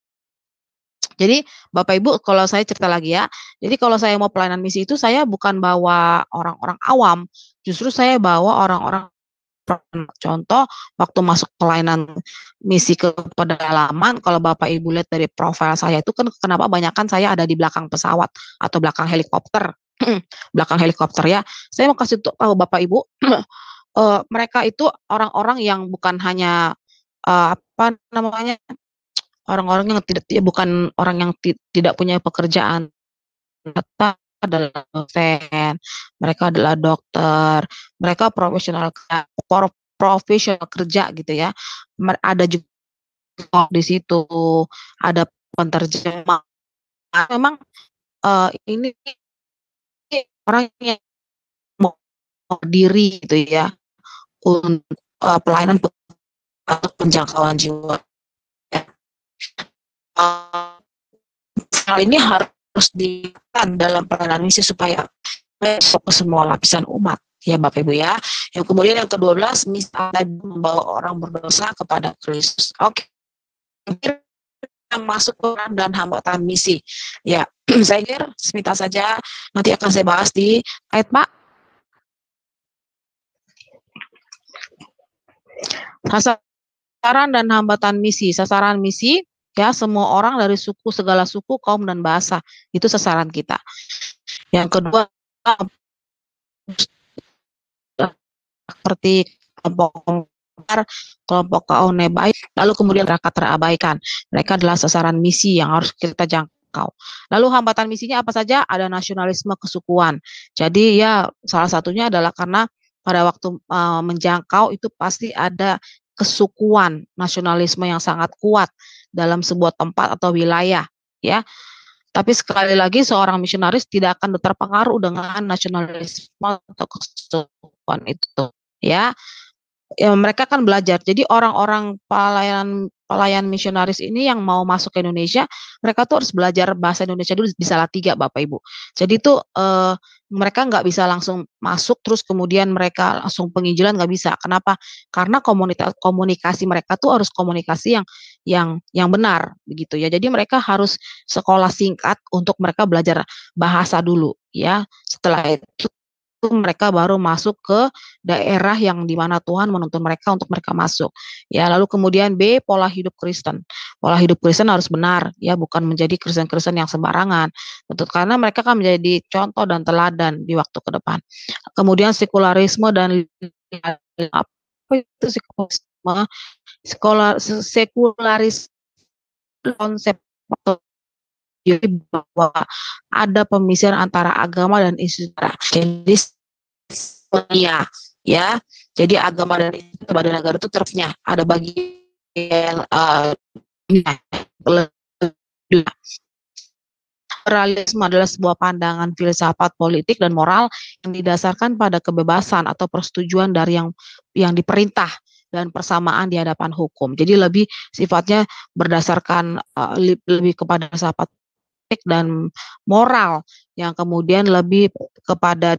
Jadi Bapak Ibu, kalau saya cerita lagi ya, jadi kalau saya mau pelayanan misi itu saya bukan bawa orang-orang awam, justru saya bawa orang-orang. Contoh, waktu masuk pelayanan misi ke pedalaman, kalau Bapak Ibu lihat dari profil saya itu kan kenapa banyakan saya ada di belakang pesawat atau belakang helikopter. Belakang helikopter ya. Saya mau kasih tahu Bapak Ibu, mereka itu orang-orang yang bukan hanya apa namanya? Orang-orang yang tidak ya bukan orang yang tidak punya pekerjaan. Mereka adalah dosen, mereka adalah dokter, mereka profesional kerja gitu ya. Ada juga di situ, ada penterjemah. Memang ini orang yang mau diri gitu ya untuk pelayanan untuk penjangkauan jiwa. Hal ini harus dilakukan dalam pelayanan misi supaya masuk ke semua lapisan umat ya Bapak Ibu ya. Yang kemudian yang ke-12 misi membawa orang berdosa kepada Kristus. Oke. Masuk peran dan hambatan misi. Ya, saya kira minta saja nanti akan saya bahas di ayat Pak. Sasaran dan hambatan misi. Sasaran misi ya semua orang dari suku, segala suku, kaum dan bahasa. Itu sasaran kita. Yang kedua seperti kelompok kaum baik, lalu kemudian mereka terabaikan. Mereka adalah sasaran misi yang harus kita jangkau. Lalu hambatan misinya apa saja? Ada nasionalisme kesukuan. Jadi ya salah satunya adalah karena pada waktu menjangkau itu pasti ada kesukuan, nasionalisme yang sangat kuat dalam sebuah tempat atau wilayah, ya. Tapi sekali lagi seorang misionaris tidak akan terpengaruh dengan nasionalisme atau kesukuan itu, ya. Ya mereka kan belajar. Jadi orang-orang pelayan misionaris ini yang mau masuk ke Indonesia, mereka tuh harus belajar bahasa Indonesia dulu di Salatiga, Bapak Ibu. Jadi tuh mereka nggak bisa langsung masuk terus kemudian mereka langsung penginjilan, nggak bisa. Kenapa? Karena komunikasi mereka tuh harus komunikasi yang benar begitu ya. Jadi mereka harus sekolah singkat untuk mereka belajar bahasa dulu ya. Setelah itu mereka baru masuk ke daerah yang di mana Tuhan menuntun mereka untuk mereka masuk. Ya, lalu kemudian B, pola hidup Kristen. Pola hidup Kristen harus benar, ya, bukan menjadi Kristen-Kristen yang sembarangan. Betul, karena mereka kan menjadi contoh dan teladan di waktu ke depan. Kemudian sekularisme dan apa itu sekularisme? Sekularisme konsep jadi bahwa ada pemisahan antara agama dan istilah. Jadi ya, jadi agama dan ibadah negara itu terusnya ada bagian liberalisme adalah sebuah pandangan filsafat politik dan moral yang didasarkan pada kebebasan atau persetujuan dari yang diperintah dan persamaan di hadapan hukum. Jadi lebih sifatnya berdasarkan lebih kepada filsafat dan moral yang kemudian lebih kepada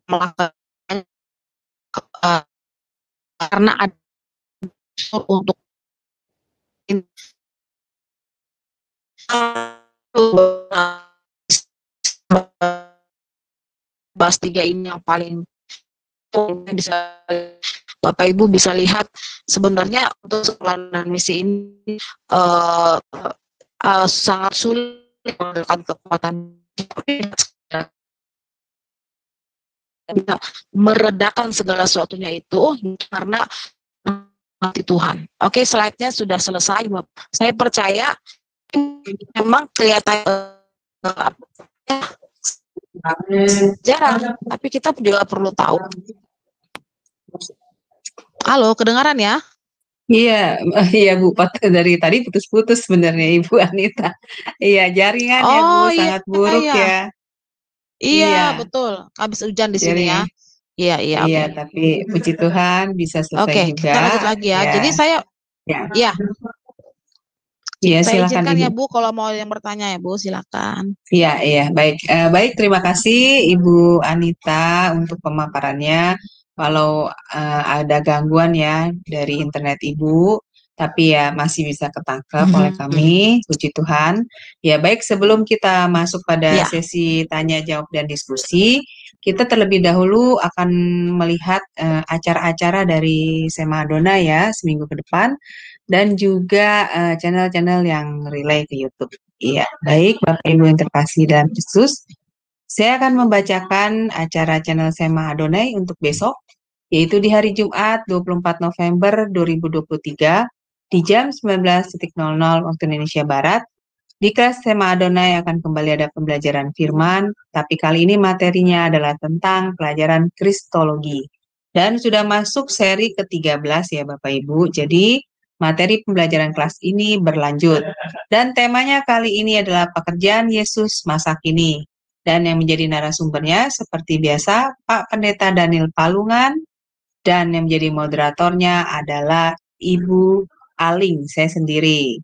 karena ada untuk bahas 3 ini yang paling bisa Bapak Ibu bisa lihat sebenarnya untuk pelayanan misi ini sangat sulit menggunakan kekuatan meredakan segala sesuatunya itu karena hati Tuhan. Oke, slide-nya sudah selesai. Saya percaya memang kelihatan jarang, tapi kita juga perlu tahu. Halo, kedengaran ya? Iya, iya Bu, dari tadi putus-putus sebenarnya Ibu Anita. Iya, jaringan ya Bu, sangat buruk ya. Iya, betul. Habis hujan di sini ya. Iya, iya, Iya, oke. tapi puji Tuhan bisa selesai Oke, juga. kita lanjut lagi ya. Ya, Jadi saya, ya, ya, iya, saya silakan izinkan Ibu. ya Bu, kalau mau yang bertanya ya Bu, silakan. Iya, iya, baik. Baik, terima kasih Ibu Anita untuk pemaparannya. Kalau ada gangguan ya dari internet Ibu, tapi ya masih bisa ketangkep oleh kami, puji Tuhan. Ya, baik, sebelum kita masuk pada Ya, sesi tanya jawab dan diskusi, kita terlebih dahulu akan melihat acara-acara dari Sema Adonai ya seminggu ke depan, dan juga channel-channel yang relay ke YouTube. Iya, baik Bapak Ibu yang terkasih dalam Kristus. Saya akan membacakan acara channel Sema Adonai untuk besok, yaitu di hari Jumat 24 November 2023 di jam 19.00 waktu Indonesia Barat. Di kelas Sema Adonai akan kembali ada pembelajaran firman, tapi kali ini materinya adalah tentang pelajaran Kristologi. Dan sudah masuk seri ke-13 ya Bapak Ibu, jadi materi pembelajaran kelas ini berlanjut. Dan temanya kali ini adalah pekerjaan Yesus masa kini. Dan yang menjadi narasumbernya seperti biasa Pak Pendeta Daniel Palungan, dan yang menjadi moderatornya adalah Ibu Aling, saya sendiri.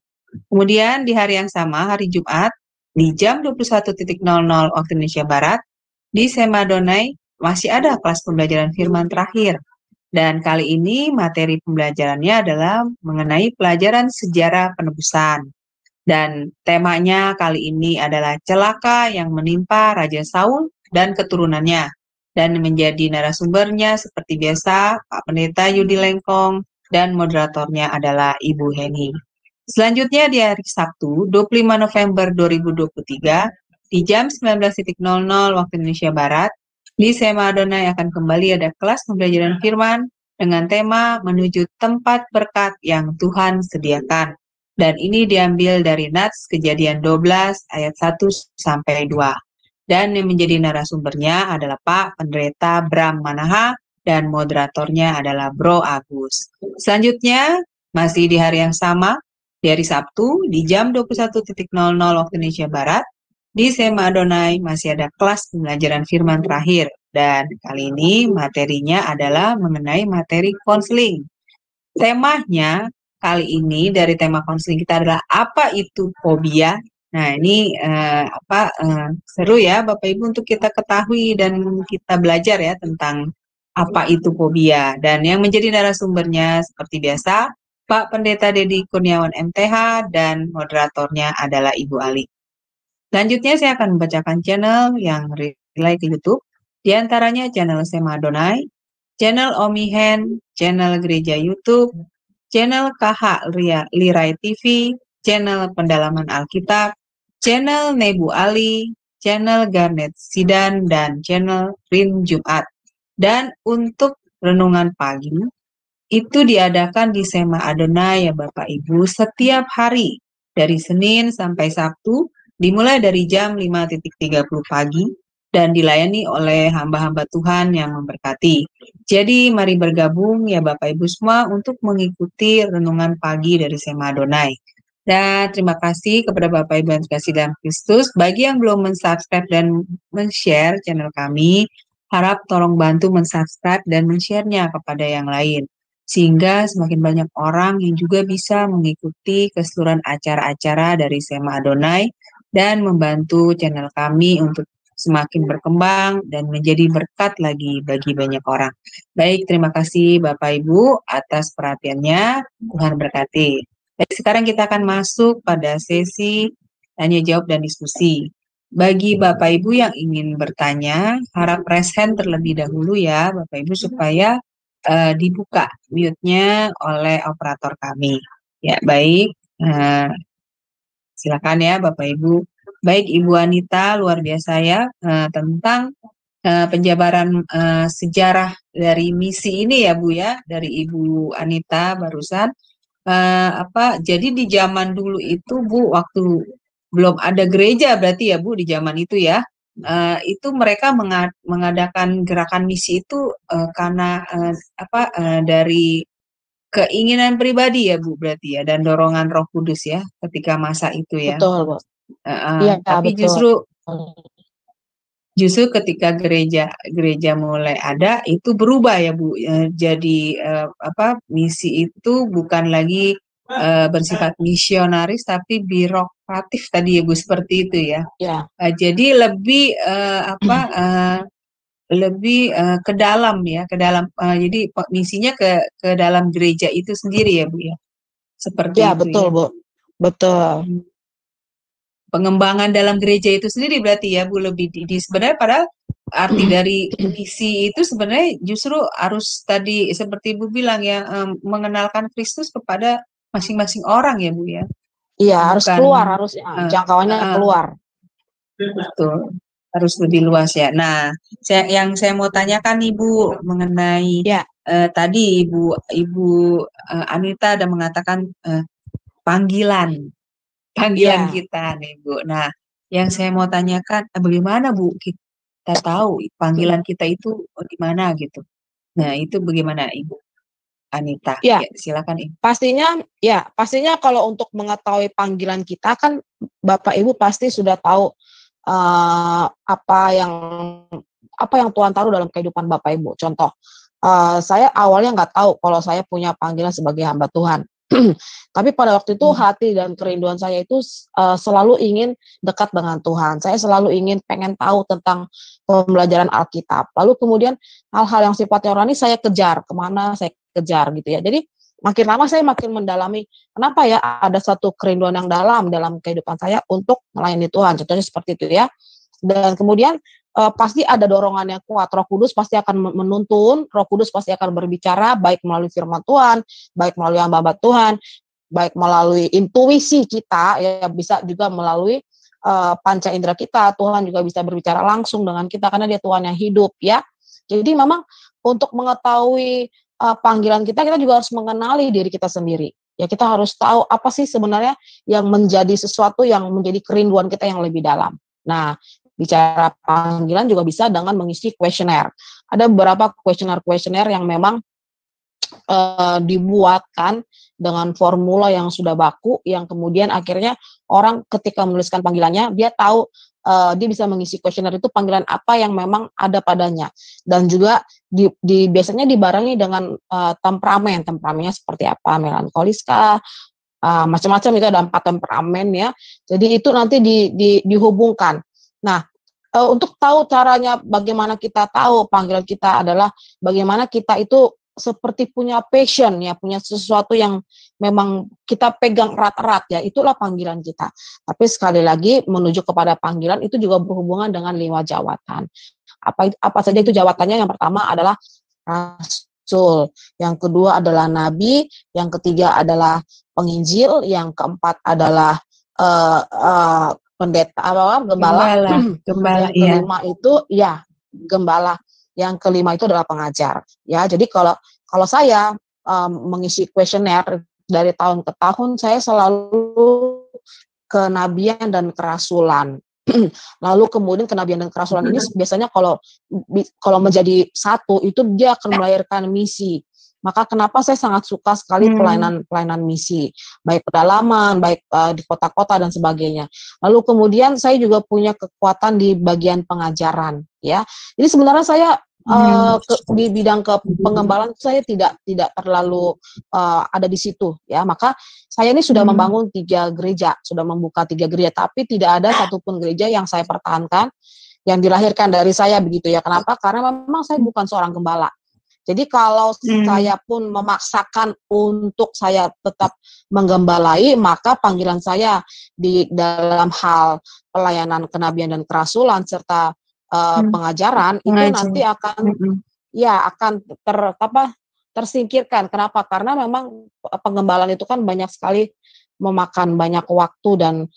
Kemudian di hari yang sama, hari Jumat, di jam 21.00 waktu Indonesia Barat, di Sema Adonai masih ada kelas pembelajaran firman terakhir. Dan kali ini materi pembelajarannya adalah mengenai pelajaran sejarah penebusan. Dan temanya kali ini adalah celaka yang menimpa Raja Saul dan keturunannya. Dan menjadi narasumbernya seperti biasa Pak Pendeta Yudi Lengkong dan moderatornya adalah Ibu Heni. Selanjutnya di hari Sabtu 25 November 2023 di jam 19.00 waktu Indonesia Barat, di Sema Adonai akan kembali ada kelas pembelajaran firman dengan tema menuju tempat berkat yang Tuhan sediakan. Dan ini diambil dari Nats Kejadian 12 ayat 1 sampai 2. Dan yang menjadi narasumbernya adalah Pak Pendeta Bram Manaha dan moderatornya adalah Bro Agus. Selanjutnya masih di hari yang sama, di hari Sabtu di jam 21.00 waktu Indonesia Barat, di Sema Adonai masih ada kelas pembelajaran firman terakhir. Dan kali ini materinya adalah mengenai materi konseling. Temanya kali ini dari tema konseling kita adalah apa itu fobia. Nah ini seru ya Bapak Ibu untuk kita ketahui dan kita belajar ya tentang apa itu fobia. Dan yang menjadi narasumbernya seperti biasa Pak Pendeta Dedi Kurniawan MTH dan moderatornya adalah Ibu Ali. Selanjutnya saya akan membacakan channel yang relay ke YouTube. Di antaranya channel Sema Adonai, channel Omihen, channel Gereja YouTube, channel KH Lirai TV, channel Pendalaman Alkitab, channel Nebu Ali, channel Garnet Sidan, dan channel Rin Jumat. Dan untuk renungan pagi, itu diadakan di Sema Adonai ya Bapak Ibu setiap hari dari Senin sampai Sabtu dimulai dari jam 5.30 pagi dan dilayani oleh hamba-hamba Tuhan yang memberkati. Jadi mari bergabung ya Bapak Ibu semua untuk mengikuti renungan pagi dari Sema Adonai. Dan terima kasih kepada Bapak Ibu yang terkasih dalam Kristus. Bagi yang belum mensubscribe dan men-share channel kami, harap tolong bantu mensubscribe dan men-share-nya kepada yang lain, sehingga semakin banyak orang yang juga bisa mengikuti keseluruhan acara-acara dari Sema Adonai dan membantu channel kami untuk semakin berkembang dan menjadi berkat lagi bagi banyak orang. Baik, terima kasih Bapak Ibu atas perhatiannya. Tuhan berkati. Baik, sekarang kita akan masuk pada sesi tanya jawab dan diskusi. Bagi Bapak Ibu yang ingin bertanya, harap raise hand terlebih dahulu ya Bapak Ibu supaya dibuka mute-nya oleh operator kami. Ya, baik. Silakan ya Bapak Ibu. Baik Ibu Anita, luar biasa ya tentang penjabaran sejarah dari misi ini ya Bu ya, dari Ibu Anita barusan. Jadi di zaman dulu itu Bu, waktu belum ada gereja berarti ya Bu di zaman itu ya. Itu mereka mengadakan gerakan misi itu karena dari keinginan pribadi ya Bu berarti ya, dan dorongan Roh Kudus ya ketika masa itu ya. betul Bu. Iya, Tapi betul. justru Justru ketika gereja mulai ada itu berubah ya Bu. Jadi misi itu bukan lagi bersifat misionaris tapi birokratif tadi ya Bu, seperti itu ya. Ya, Jadi lebih ke dalam ya, ke dalam. Jadi misinya ke dalam gereja itu sendiri ya Bu ya. Seperti itu betul ya. Bu, betul. Pengembangan dalam gereja itu sendiri berarti ya Bu, lebih sebenarnya padahal arti dari misi itu sebenarnya justru harus tadi seperti Ibu bilang ya, mengenalkan Kristus kepada masing-masing orang ya Bu ya. Iya, harus Bukan keluar, harusnya jangkauannya keluar. betul, harus lebih luas ya. Nah, yang saya mau tanyakan nih Bu mengenai Ya, tadi Ibu Anita ada mengatakan panggilan ya. kita nih Bu. Nah, yang saya mau tanyakan, bagaimana Bu kita tahu panggilan kita itu di mana gitu? Nah, itu bagaimana Ibu Anita? Ya, Ya, silakan Ibu. pastinya kalau untuk mengetahui panggilan kita kan Bapak Ibu pasti sudah tahu apa yang Tuhan taruh dalam kehidupan Bapak Ibu. Contoh, saya awalnya nggak tahu kalau saya punya panggilan sebagai hamba Tuhan. Tapi pada waktu itu hati dan kerinduan saya itu selalu ingin dekat dengan Tuhan. Saya selalu pengen tahu tentang pembelajaran Alkitab. Lalu kemudian hal-hal yang sifatnya rohani saya kejar, kemana saya kejar gitu ya. Jadi makin lama saya makin mendalami kenapa ya ada satu kerinduan yang dalam kehidupan saya untuk melayani Tuhan. Contohnya seperti itu ya. Dan kemudian pasti ada dorongan yang kuat. Roh Kudus pasti akan menuntun, Roh Kudus pasti akan berbicara baik melalui firman Tuhan, baik melalui hamba Tuhan, baik melalui intuisi kita, ya bisa juga melalui panca indera kita. Tuhan juga bisa berbicara langsung dengan kita karena Dia Tuhan yang hidup ya. Jadi memang untuk mengetahui panggilan kita juga harus mengenali diri kita sendiri. Ya kita harus tahu apa sih sebenarnya yang menjadi sesuatu yang menjadi kerinduan kita yang lebih dalam. Nah, bicara panggilan juga bisa dengan mengisi kuesioner. Ada beberapa kuesioner yang memang dibuatkan dengan formula yang sudah baku, yang kemudian akhirnya orang ketika menuliskan panggilannya, dia tahu dia bisa mengisi kuesioner itu panggilan apa yang memang ada padanya. Dan juga biasanya dibarengi dengan temperamennya seperti apa, melankolis kah, macam-macam, itu ada 4 temperamen ya. Jadi itu nanti dihubungkan. Nah, untuk tahu caranya bagaimana kita tahu panggilan kita adalah bagaimana kita itu seperti punya passion ya, punya sesuatu yang memang kita pegang erat-erat ya, itulah panggilan kita. Tapi sekali lagi menuju kepada panggilan itu juga berhubungan dengan 5 jawatan. Apa saja itu jawatannya? Yang pertama adalah rasul, yang kedua adalah nabi, yang ketiga adalah penginjil, yang keempat adalah pendeta gembala. Yang kelima itu ya gembala. Yang kelima itu adalah pengajar. Ya, jadi kalau saya mengisi kuesioner dari tahun ke tahun, saya selalu kenabian dan kerasulan. Lalu kemudian kenabian dan kerasulan ini biasanya kalau menjadi satu itu dia akan melahirkan misi. Maka kenapa saya sangat suka sekali pelayanan misi, baik pedalaman, baik di kota-kota dan sebagainya. Lalu kemudian saya juga punya kekuatan di bagian pengajaran, ya. Jadi sebenarnya saya di bidang pengembalaan saya tidak terlalu ada di situ, ya. Maka saya ini sudah membangun 3 gereja, sudah membuka 3 gereja, tapi tidak ada satupun gereja yang saya pertahankan, yang dilahirkan dari saya begitu ya. Kenapa? Karena memang saya bukan seorang gembala. Jadi kalau saya pun memaksakan untuk saya tetap menggembalai, maka panggilan saya di dalam hal pelayanan kenabian dan kerasulan serta pengajaran itu nanti akan tersingkirkan. Kenapa? Karena memang penggembalaan itu kan banyak sekali memakan banyak waktu dan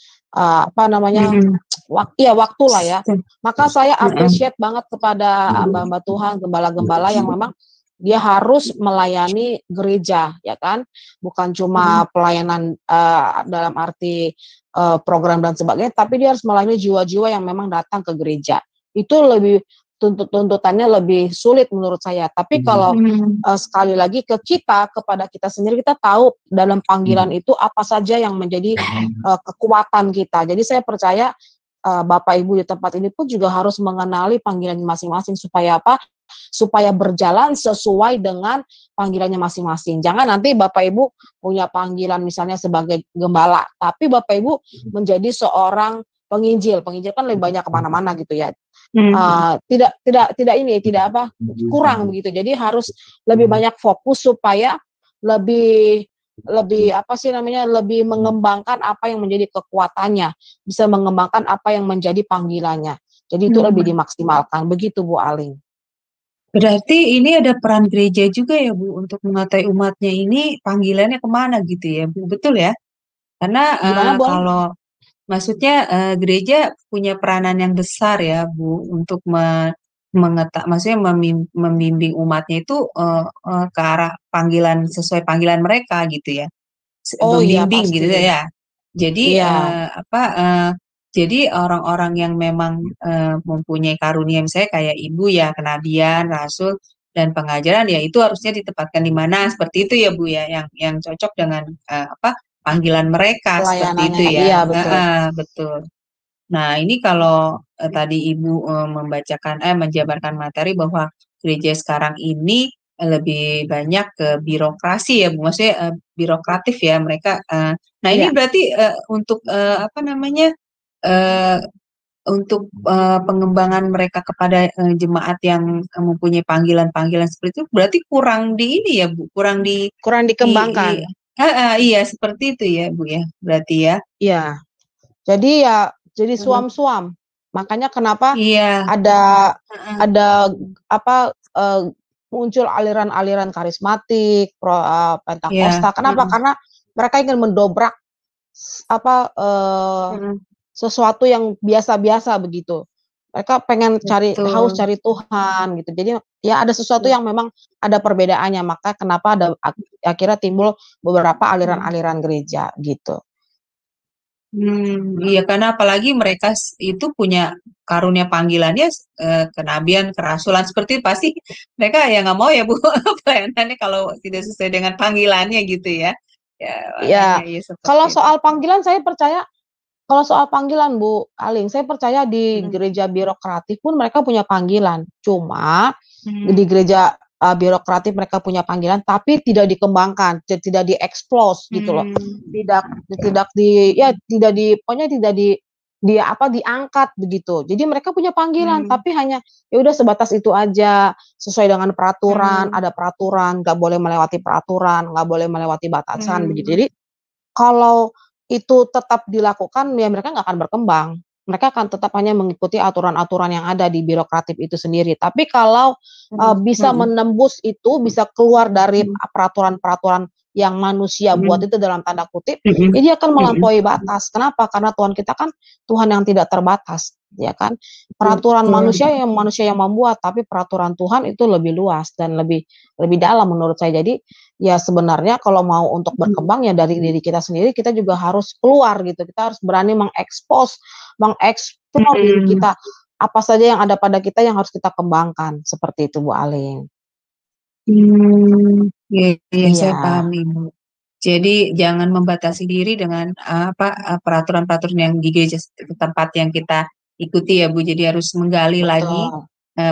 waktu lah ya. Maka saya appreciate banget kepada hamba-hamba Tuhan, gembala-gembala yang memang dia harus melayani gereja, ya kan, bukan cuma pelayanan dalam arti program dan sebagainya, tapi dia harus melayani jiwa-jiwa yang memang datang ke gereja. Itu lebih tuntutannya lebih sulit menurut saya. Tapi kalau sekali lagi kepada kita sendiri, kita tahu dalam panggilan itu apa saja yang menjadi kekuatan kita. Jadi saya percaya Bapak Ibu di tempat ini pun juga harus mengenali panggilan masing-masing supaya apa? Supaya berjalan sesuai dengan panggilannya masing-masing. Jangan nanti Bapak Ibu punya panggilan misalnya sebagai gembala, tapi Bapak Ibu menjadi seorang penginjil. Penginjil kan lebih banyak kemana-mana gitu ya. Tidak kurang begitu. Jadi harus lebih banyak fokus supaya lebih lebih mengembangkan apa yang menjadi kekuatannya, bisa mengembangkan apa yang menjadi panggilannya. Jadi itu lebih dimaksimalkan. Begitu Bu Aling. Berarti ini ada peran gereja juga ya Bu untuk mengatai umatnya ini panggilannya kemana gitu ya Bu, betul ya? Karena kalau maksudnya gereja punya peranan yang besar ya Bu untuk maksudnya membimbing umatnya itu ke arah panggilan sesuai panggilan mereka gitu ya, membimbing gitu ya. Jadi jadi orang-orang yang memang mempunyai karunia misalnya kayak ibu ya, kenabian, rasul dan pengajaran ya itu harusnya ditempatkan di mana seperti itu ya Bu ya, yang cocok dengan panggilan mereka seperti itu ya. Iya, betul. Betul. Nah, ini kalau tadi Ibu menjabarkan materi bahwa gereja sekarang ini lebih banyak ke birokrasi ya, Bu. Maksudnya birokratif ya mereka. Nah, ini berarti untuk untuk pengembangan mereka kepada jemaat yang mempunyai panggilan-panggilan seperti itu berarti kurang di ini ya, Bu, kurang dikembangkan. Iya, seperti itu ya, Bu ya. Berarti ya. Iya. Jadi suam-suam. Makanya kenapa ada muncul aliran-aliran karismatik, Pentakosta. Kenapa? Karena mereka ingin mendobrak sesuatu yang biasa-biasa begitu. Mereka pengen haus cari Tuhan gitu. Jadi ya ada sesuatu yang memang ada perbedaannya. Maka kenapa akhirnya timbul beberapa aliran-aliran gereja gitu. Iya, karena apalagi mereka itu punya karunia panggilannya kenabian, kerasulan seperti pasti mereka ya nggak mau ya Bu pelayanannya kalau tidak sesuai dengan panggilannya gitu ya. Ya, kalau soal panggilan saya percaya, kalau soal panggilan Bu Aling, saya percaya di gereja birokratif pun mereka punya panggilan. Cuma di gereja birokratif mereka punya panggilan, tapi tidak dikembangkan, tidak dieksplos gitu loh, pokoknya tidak diangkat begitu. Jadi mereka punya panggilan, tapi hanya ya udah sebatas itu aja, sesuai dengan peraturan, ada peraturan, nggak boleh melewati peraturan, nggak boleh melewati batasan begitu. Jadi kalau itu tetap dilakukan, ya mereka nggak akan berkembang. Mereka akan tetap hanya mengikuti aturan-aturan yang ada di birokratif itu sendiri. Tapi kalau bisa menembus itu, bisa keluar dari peraturan-peraturan yang manusia buat itu dalam tanda kutip, ya dia akan melampaui batas. Kenapa? Karena Tuhan kita kan Tuhan yang tidak terbatas, ya kan? Peraturan manusia yang membuat, tapi peraturan Tuhan itu lebih luas dan lebih dalam menurut saya. Jadi ya sebenarnya kalau mau untuk berkembang ya dari diri kita sendiri, kita juga harus keluar gitu. Kita harus berani mengeksplor diri kita, apa saja yang ada pada kita yang harus kita kembangkan, seperti itu Bu Aling. Iya, saya pahami Bu. Jadi jangan membatasi diri dengan peraturan-peraturan yang di gereja tempat yang kita ikuti ya Bu. Jadi harus menggali lagi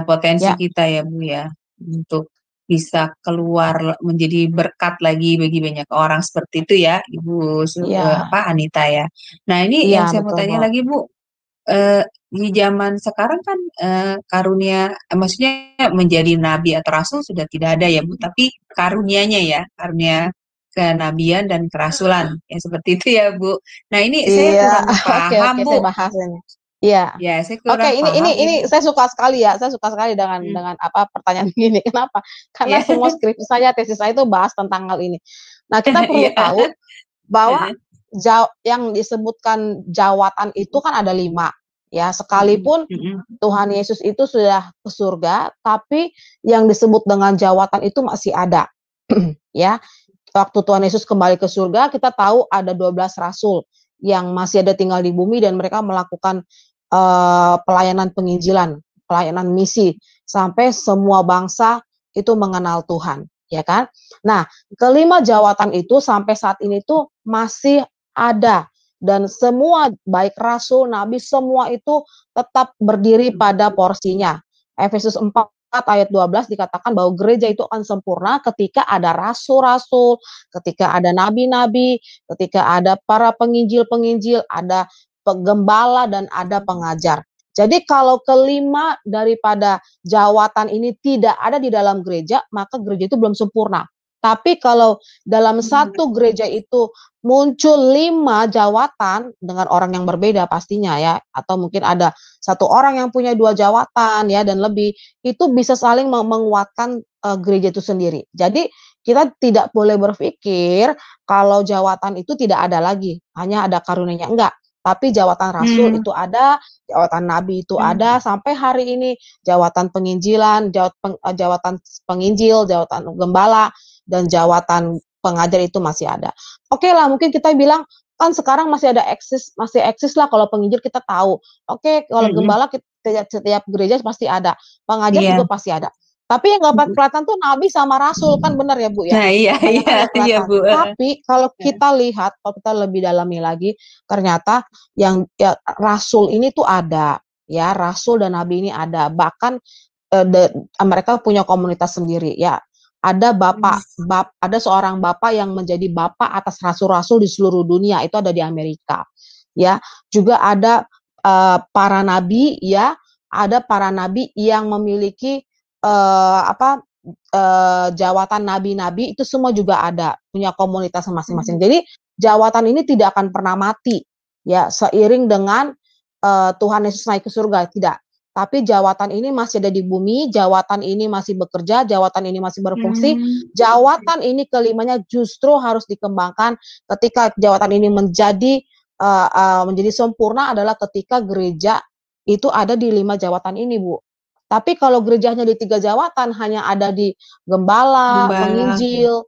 potensi kita ya Bu ya, untuk bisa keluar menjadi berkat lagi bagi banyak orang seperti itu ya Ibu Anita ya. Nah ini yang saya mau tanya lagi Bu, di zaman sekarang kan karunia, maksudnya menjadi nabi atau rasul sudah tidak ada ya Bu, tapi karunianya ya, karunia kenabian dan kerasulan ya seperti itu ya Bu. Nah ini saya kurang paham Bu. Saya bahas ini. Iya. Ya, saya kurang paham. Ini saya suka sekali ya. Saya suka sekali dengan pertanyaan ini. Kenapa? Karena semua skripsi saya, tesis saya itu bahas tentang hal ini. Nah, kita perlu tahu bahwa yang disebutkan jawatan itu kan ada 5. Ya, sekalipun Tuhan Yesus itu sudah ke surga, tapi yang disebut dengan jawatan itu masih ada. Ya. Waktu Tuhan Yesus kembali ke surga, kita tahu ada 12 rasul yang masih ada tinggal di bumi dan mereka melakukan pelayanan penginjilan, pelayanan misi sampai semua bangsa itu mengenal Tuhan, ya kan? Nah, 5 jawatan itu sampai saat ini tuh masih ada dan semua baik rasul, nabi, semua itu tetap berdiri pada porsinya. Efesus 4 ayat 12 dikatakan bahwa gereja itu akan sempurna ketika ada rasul-rasul, ketika ada nabi-nabi, ketika ada para penginjil-penginjil, ada penggembala dan ada pengajar. Jadi kalau kelima daripada jawatan ini tidak ada di dalam gereja, maka gereja itu belum sempurna. Tapi kalau dalam satu gereja itu muncul 5 jawatan dengan orang yang berbeda pastinya ya, atau mungkin ada satu orang yang punya 2 jawatan ya dan lebih, itu bisa saling menguatkan gereja itu sendiri. Jadi kita tidak boleh berpikir kalau jawatan itu tidak ada lagi, hanya ada karunia-Nya, enggak. Tapi jawatan rasul itu ada, jawatan nabi itu ada, sampai hari ini jawatan penginjilan, jawatan penginjil, jawatan gembala, dan jawatan pengajar itu masih ada. Oke lah, mungkin kita bilang, kan sekarang masih eksis lah kalau penginjil kita tahu. Oke, kalau gembala setiap gereja pasti ada, pengajar juga pasti ada. Tapi yang nggak kelihatan tuh nabi sama rasul, kan benar ya Bu ya? Nah, iya Bu. Tapi kalau kita lihat, kalau kita lebih dalami lagi, ternyata yang ya, rasul ini tuh ada, ya rasul dan nabi ini ada. Bahkan mereka punya komunitas sendiri, ya. Ada ada seorang bapak yang menjadi bapak atas rasul-rasul di seluruh dunia, itu ada di Amerika, ya. Juga ada para nabi, ya. Ada para nabi yang memiliki jawatan nabi-nabi, itu semua juga ada, punya komunitas masing-masing. Jadi jawatan ini tidak akan pernah mati, ya, seiring dengan Tuhan Yesus naik ke surga, tidak. Tapi jawatan ini masih ada di bumi, jawatan ini masih bekerja, jawatan ini masih berfungsi. Jawatan ini kelimanya justru harus dikembangkan ketika jawatan ini menjadi sempurna adalah ketika gereja itu ada di 5 jawatan ini, Bu. Tapi kalau gerejanya di 3 jawatan hanya ada di gembala, penginjil,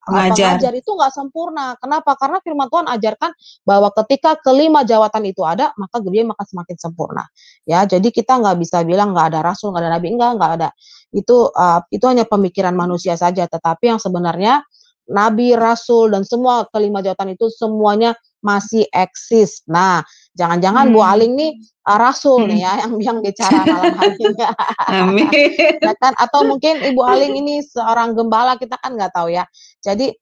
pengajar, itu nggak sempurna. Kenapa? Karena firman Tuhan ajarkan bahwa ketika kelima jawatan itu ada, maka gereja akan semakin sempurna. Ya, jadi kita nggak bisa bilang nggak ada rasul, nggak ada nabi, nggak ada. Itu hanya pemikiran manusia saja. Tetapi yang sebenarnya nabi, rasul, dan semua kelima jawatan itu semuanya masih eksis. Nah, jangan-jangan Bu Aling nih rasul nih ya yang bicara malam hari ini. Amin. Ya kan? Atau mungkin Ibu Aling ini seorang gembala, kita kan nggak tahu ya. Jadi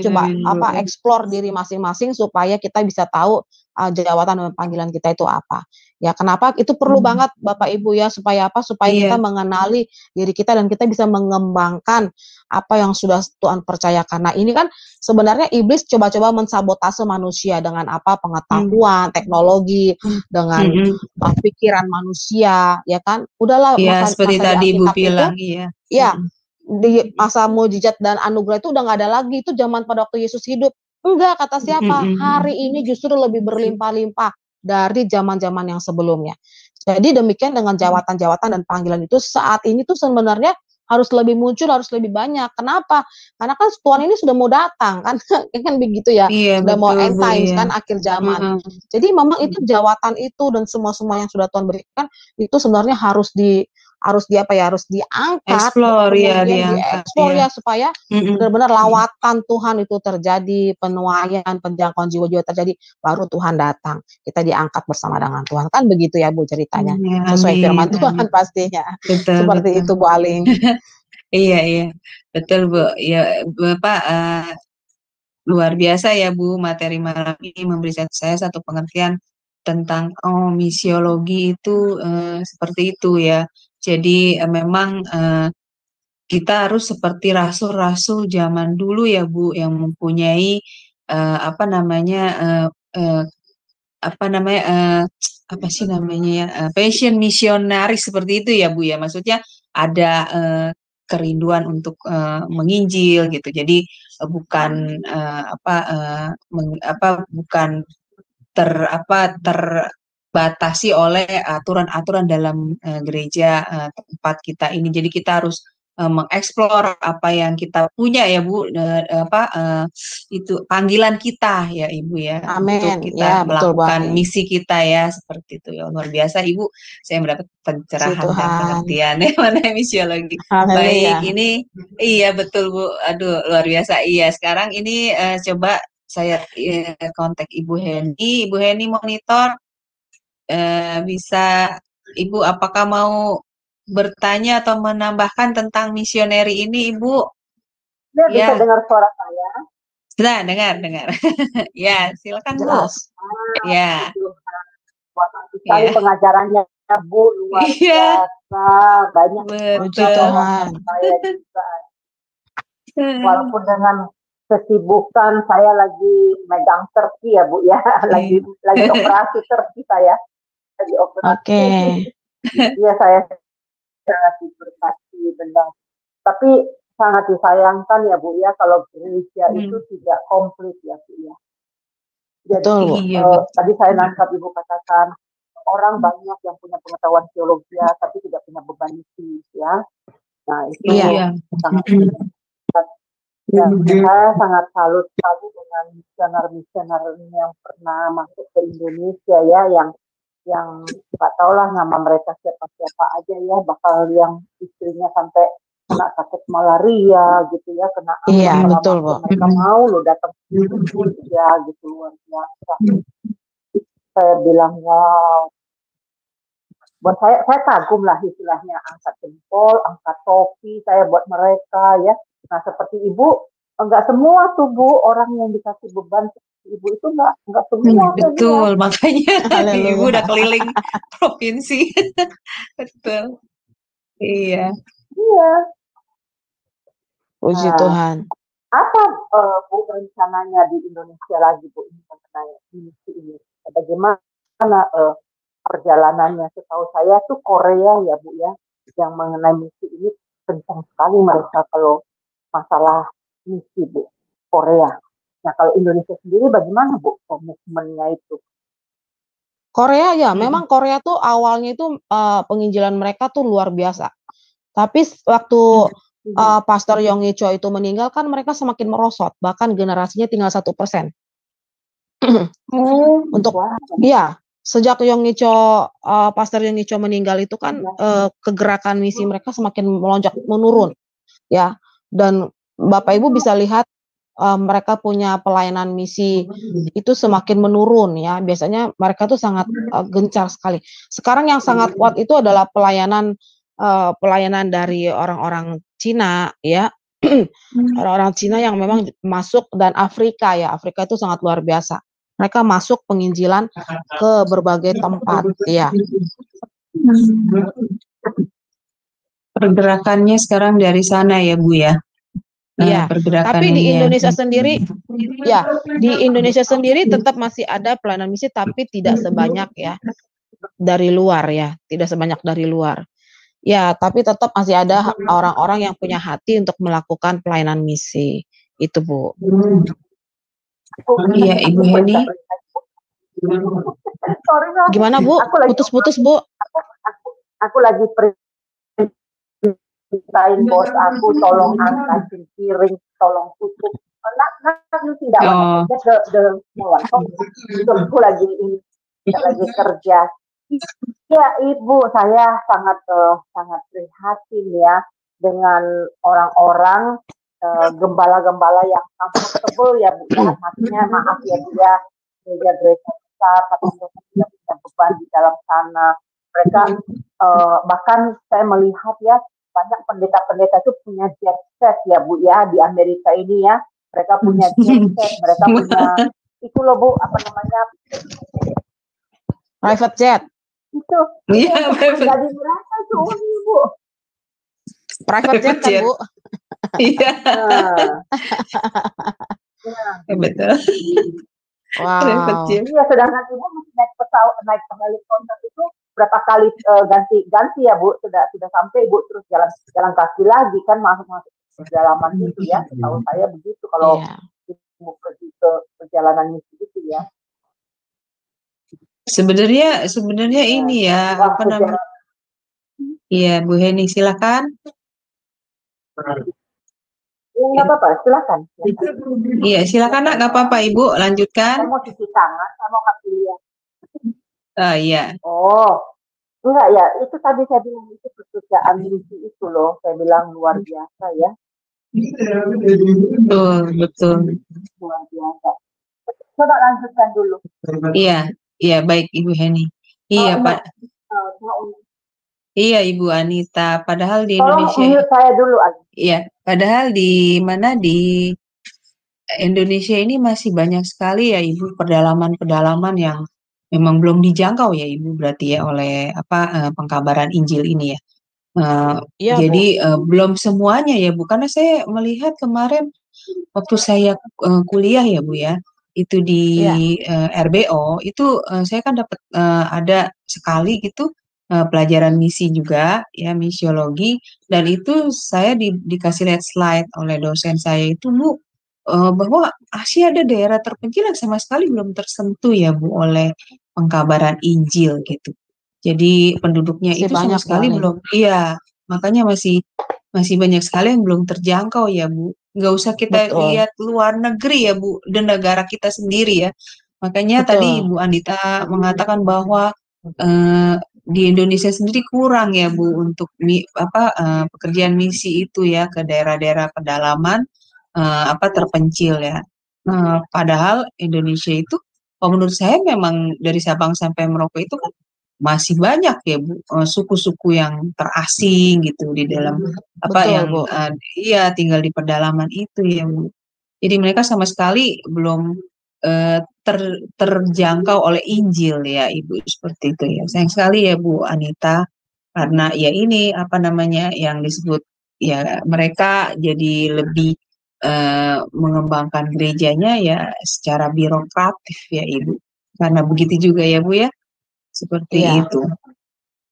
coba explore diri masing-masing supaya kita bisa tahu jawatan dan panggilan kita itu apa. Ya, kenapa itu perlu banget Bapak Ibu ya, supaya apa? Supaya kita mengenali diri kita dan kita bisa mengembangkan apa yang sudah Tuhan percayakan. Nah, ini kan sebenarnya iblis coba-coba mensabotase manusia dengan apa? Pengetahuan, teknologi, dengan pikiran manusia, ya kan? Udahlah, seperti tadi Ibu bilang, di masa mujizat dan anugerah itu udah nggak ada lagi, itu zaman pada waktu Yesus hidup. Enggak, kata siapa? Hari ini justru lebih berlimpah-limpah dari zaman-zaman yang sebelumnya. Jadi demikian dengan jawatan-jawatan dan panggilan itu saat ini tuh sebenarnya harus lebih muncul, harus lebih banyak. Kenapa? Karena kan Tuhan ini sudah mau datang, kan begitu ya. Sudah mau end times kan, akhir zaman. Jadi memang itu jawatan itu dan semua yang sudah Tuhan berikan itu sebenarnya harus diangkat, explore ya, supaya benar-benar lawatan Tuhan itu terjadi, penuaian, penjangkauan jiwa-jiwa terjadi, baru Tuhan datang, kita diangkat bersama dengan Tuhan, kan begitu ya Bu ceritanya, sesuai firman Tuhan pastinya. Seperti itu Bu Aling. Iya betul Bu. Ya Bapak luar biasa ya Bu, materi malam ini memberikan saya satu pengertian tentang misiologi itu seperti itu ya. Jadi memang kita harus seperti rasul-rasul zaman dulu ya Bu, yang mempunyai passion misionaris seperti itu ya Bu ya. Maksudnya ada kerinduan untuk menginjil gitu. Jadi bukan terbatasi oleh aturan-aturan dalam gereja tempat kita ini. Jadi kita harus mengeksplor apa yang kita punya ya Bu, itu panggilan kita ya Ibu ya. Amin. Untuk kita melakukan misi kita ya, seperti itu ya. Luar biasa Ibu, saya mendapat pencerahan dan pengertian ya mengenai misiologi. Baik, ini iya betul Bu. Aduh luar biasa. Iya, sekarang ini coba saya kontak Ibu Heni. Ibu Heni monitor, bisa Ibu apakah mau bertanya atau menambahkan tentang misioneri ini, Ibu? Ya, bisa Ya, dengar suara saya. nah, dengar. Ya, silakan Bu. Jelas. Ya, Wah, sekali ya, pengajarannya Bu, luar iya, biasa. Banyak Puji betul. Tuhan. saya juga. Walaupun dengan kesibukan saya lagi megang terki ya Bu ya, lagi operasi terki saya, lagi operasi. Oke. Iya, saya sangat diberkati benar. Tapi sangat disayangkan ya Bu ya kalau gereja itu tidak komplit ya Bu ya. Jadi Betul, Bu. Iya, tadi saya nangkap Ibu katakan orang banyak yang punya pengetahuan teologi tapi tidak punya beban misi ya. Nah itu iya. sangat ya, saya sangat salut sekali dengan misioner-misioner yang pernah masuk ke Indonesia ya, yang nggak tahu lah nama mereka siapa-siapa aja ya, bakal yang istrinya sampai kena sakit malaria gitu ya, kena Iya, apa betul, Bu. mereka mau lo datang ya gitu, luar biasa. Saya bilang wow, buat saya kagum lah istilahnya, angkat jempol, angkat topi saya buat mereka ya. Nah seperti Ibu, enggak semua tuh Bu orang yang dikasih beban seperti Ibu itu enggak semua. Betul, makanya Ibu Haleluya. udah keliling provinsi. Betul. Iya. Iya. Puji Nah, Tuhan. apa Bu rencananya di Indonesia lagi Bu ini mengenai misi ini? Bagaimana perjalanannya? Setahu saya tuh Korea ya Bu ya, yang mengenai misi ini kencang sekali mereka kalau masalah misi Bu, Korea. Nah kalau Indonesia sendiri bagaimana Bu komitmennya itu? Korea ya, memang Korea tuh awalnya itu penginjilan mereka tuh luar biasa. Tapi waktu Pastor Yonggi Cho itu meninggal kan mereka semakin merosot, bahkan generasinya tinggal 1%. Untuk iya, sejak Yonggi Cho, Pastor Yonggi Cho meninggal itu kan kegerakan misi mereka semakin melonjak menurun, ya. Dan Bapak Ibu bisa lihat mereka punya pelayanan misi itu semakin menurun ya. Biasanya mereka tuh sangat gencar sekali. Sekarang yang sangat kuat itu adalah pelayanan dari orang-orang Cina ya. Orang-orang Cina yang memang masuk, dan Afrika ya. Afrika itu sangat luar biasa. Mereka masuk penginjilan ke berbagai tempat ya. Pergerakannya sekarang dari sana ya Bu ya. Iya, Pergerakan tapi di ini ya. Indonesia sendiri, ya di Indonesia sendiri tetap masih ada pelayanan misi, tapi tidak sebanyak ya dari luar ya, tidak sebanyak dari luar. Ya, tapi tetap masih ada orang-orang yang punya hati untuk melakukan pelayanan misi. Itu Bu. Iya Ibu Heni. Sorry, Gimana Bu? Putus-putus Bu. Aku lagi ceritain bos aku, tolong angkatin piring, tolong tutup. Tidak aku lagi kerja. Ya Ibu, saya sangat prihatin ya dengan orang-orang gembala-gembala yang comfortable ya Bu ya, maksudnya maaf ya dia gereja besar tapi mereka tidak punya beban di dalam sana. Mereka bahkan saya melihat ya banyak pendeta-pendeta itu punya jet set ya Bu ya di Amerika ini ya, mereka punya jet set, mereka punya itu loh Bu, apa namanya, private jet. Itu Iya, jadi mereka tuh Bu. Private jet kan Bu? Iya. Betul. Wow. Iya, sedangkan Ibu mesti naik pesawat, naik helikopter itu berapa kali ganti ya Bu, sudah sampai Bu, terus jalan kaki lagi kan, masuk perjalanan itu ya, tahu saya begitu kalau Ibu pergi ke perjalanan misi itu ya. Sebenarnya ini ya, apa namanya? Iya Bu Heni, silakan. Ya nggak apa-apa, silakan. Iya silakan Nak, nggak apa-apa Ibu, lanjutkan. Saya mau cuci tangan, saya mau kasih lihat. Iya. Oh, enggak ya, itu tadi saya bilang itu pekerjaan misi itu loh, saya bilang luar biasa ya. Betul. Luar biasa. Coba lanjutkan dulu. Iya, iya baik Ibu Heni. Iya, Pak. Iya Ibu Anita, padahal di Tolong Indonesia, mute saya dulu, Ali. iya, padahal di mana di Indonesia ini masih banyak sekali ya Ibu pedalaman-pedalaman yang memang belum dijangkau ya Ibu berarti ya oleh pengkabaran Injil ini ya. Iya, Bu. Jadi belum semuanya ya Bu, karena saya melihat kemarin waktu saya kuliah ya Bu ya, itu di RBO itu saya kan dapat ada sekali gitu pelajaran misi juga ya, misiologi, dan itu saya dikasih lihat slide oleh dosen saya itu Bu, bahwa Asia ada daerah terpencil yang sama sekali belum tersentuh ya Bu oleh pengkabaran Injil gitu. Jadi penduduknya Masih itu sama banyak, Bu sekali Ali. belum, iya, makanya masih banyak sekali yang belum terjangkau ya Bu. Nggak usah kita Betul, lihat luar negeri ya Bu, dan negara kita sendiri ya. Makanya tadi betul. Bu Andita mengatakan bahwa di Indonesia sendiri kurang ya Bu untuk pekerjaan misi itu ya ke daerah-daerah pedalaman terpencil ya. Padahal Indonesia itu, kalau menurut saya memang dari Sabang sampai Merauke itu kan masih banyak ya Bu, suku-suku yang terasing gitu di dalam Betul, yang Bu. iya tinggal di pedalaman itu ya Bu. Jadi mereka sama sekali belum terjangkau oleh Injil ya Ibu, seperti itu ya. Sayang sekali ya Bu Anita, karena ya ini yang disebut ya mereka jadi lebih mengembangkan gerejanya ya secara birokratif ya Ibu. Karena begitu juga ya Bu ya, seperti Iya. itu.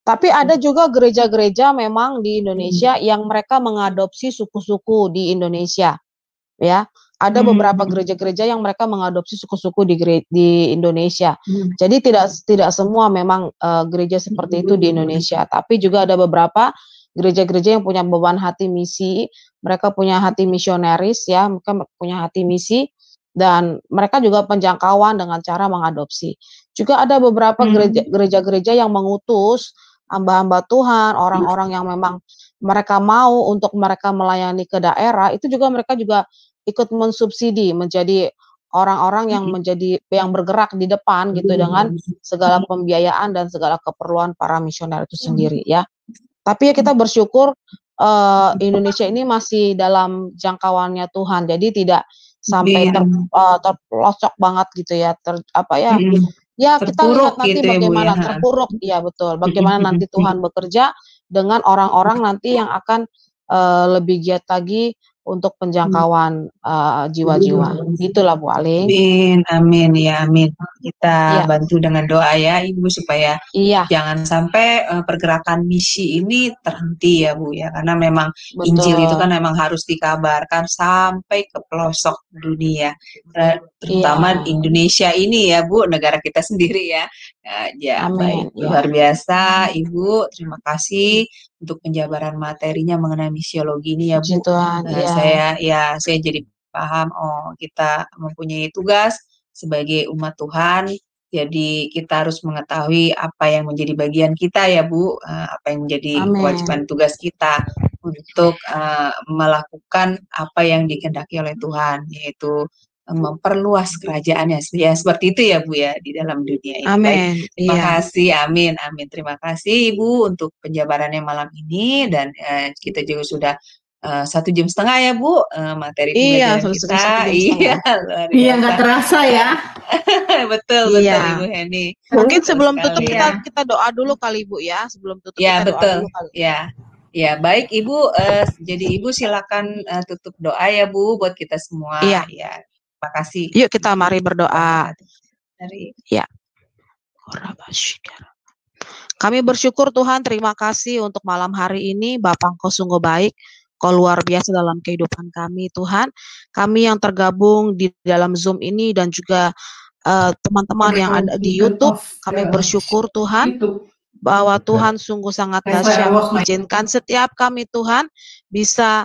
Tapi ada juga gereja-gereja memang di Indonesia yang mereka mengadopsi suku-suku di Indonesia, ya. Ada beberapa gereja-gereja yang mereka mengadopsi suku-suku di Indonesia. Jadi tidak semua memang gereja seperti itu di Indonesia, tapi juga ada beberapa gereja-gereja yang punya beban hati misi, mereka punya hati misionaris ya, mereka punya hati misi, dan mereka juga penjangkauan dengan cara mengadopsi. Juga ada beberapa gereja-gereja yang mengutus hamba-hamba Tuhan, orang-orang yang memang mereka mau untuk mereka melayani ke daerah, itu juga mereka juga ikut mensubsidi menjadi orang-orang yang bergerak di depan gitu dengan segala pembiayaan dan segala keperluan para misioner itu sendiri ya. Tapi ya kita bersyukur Indonesia ini masih dalam jangkauannya Tuhan, jadi tidak sampai terpelosok banget gitu ya, ya kita lihat nanti gitu bagaimana ya, Bu, ya. terpuruk, ya betul. Bagaimana nanti Tuhan bekerja dengan orang-orang nanti yang akan lebih giat lagi untuk penjangkauan jiwa-jiwa. Itulah Bu Aling. Amin, amin ya, amin. Kita Ya. bantu dengan doa ya Ibu supaya Iya, jangan sampai pergerakan misi ini terhenti ya Bu ya, karena memang betul. Injil itu kan memang harus dikabarkan sampai ke pelosok dunia, terutama Indonesia ini ya Bu, negara kita sendiri ya. Ya Amin. baik, luar biasa Ibu, terima kasih untuk penjabaran materinya mengenai misiologi ini ya Bu. Puji Tuhan, Saya jadi paham, kita mempunyai tugas sebagai umat Tuhan. Jadi kita harus mengetahui apa yang menjadi bagian kita ya Bu, apa yang menjadi kewajiban tugas kita untuk melakukan apa yang dikehendaki oleh Tuhan, yaitu memperluas kerajaannya. Ya seperti itu ya Bu ya di dalam dunia ini. Amin. Baik, terima kasih, amin, amin. Terima kasih Ibu untuk penjabarannya malam ini, dan kita juga sudah 1,5 jam ya Bu materi pembelajaran kita. Iya, luar biasa. Iya, nggak terasa ya. betul Ibu Heni. Mungkin sebelum tutup kita doa dulu kali Bu ya, sebelum tutup kita doa dulu kali. Ya baik Ibu, jadi Ibu silakan tutup doa ya Bu buat kita semua. Iya. Ya, terima kasih. Yuk kita mari berdoa. Ya. Kami bersyukur Tuhan, terima kasih untuk malam hari ini. Bapa Engkau sungguh baik, Kau luar biasa dalam kehidupan kami Tuhan. Kami yang tergabung di dalam Zoom ini dan juga teman-teman yang ada di YouTube, kami bersyukur Tuhan bahwa Tuhan sungguh sangat dahsyat. Izinkan setiap kami Tuhan bisa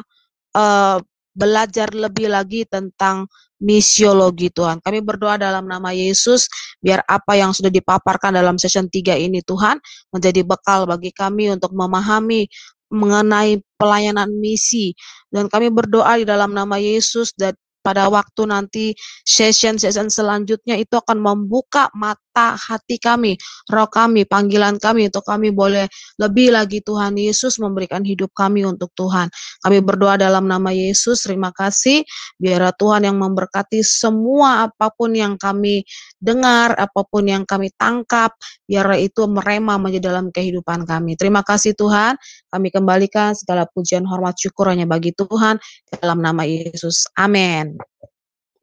belajar lebih lagi tentang misiologi Tuhan. Kami berdoa dalam nama Yesus, biar apa yang sudah dipaparkan dalam session 3 ini Tuhan, menjadi bekal bagi kami untuk memahami mengenai pelayanan misi. Dan kami berdoa di dalam nama Yesus, dan pada waktu nanti session-session selanjutnya itu akan membuka mata hati kami, roh kami, panggilan kami untuk kami boleh lebih lagi Tuhan Yesus memberikan hidup kami untuk Tuhan. Kami berdoa dalam nama Yesus, terima kasih. Biarlah Tuhan yang memberkati semua apapun yang kami dengar, apapun yang kami tangkap, biarlah itu merema menjadi dalam kehidupan kami. Terima kasih Tuhan, kami kembalikan segala pujian, hormat, syukur hanya bagi Tuhan, dalam nama Yesus. Amin.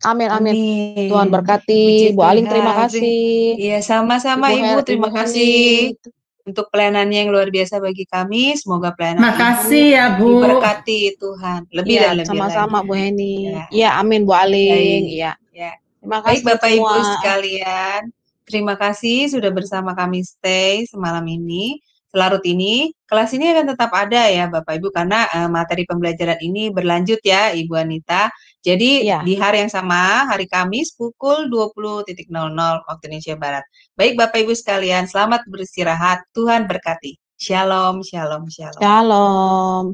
Amin, amin. Tuhan berkati. Bu Aling, terima kasih. Iya, sama-sama Ibu, terima kasih untuk pelayanannya yang luar biasa bagi kami. Semoga pelayanan Makasih ya, Bu. diberkati Tuhan. Lebih dan lebih sama-sama lagi. Bu Heni. Ya. Iya, amin Bu Aling. Baik. Iya. Ya. Terima Baik kasih Bapak semua. Ibu sekalian, terima kasih sudah bersama kami stay semalam ini. Selarut ini, kelas ini akan tetap ada ya Bapak Ibu karena materi pembelajaran ini berlanjut ya Ibu Anita. Jadi di hari yang sama, hari Kamis pukul 20.00 waktu Indonesia Barat. Baik Bapak Ibu sekalian, selamat beristirahat. Tuhan berkati. Shalom, shalom, shalom. Shalom.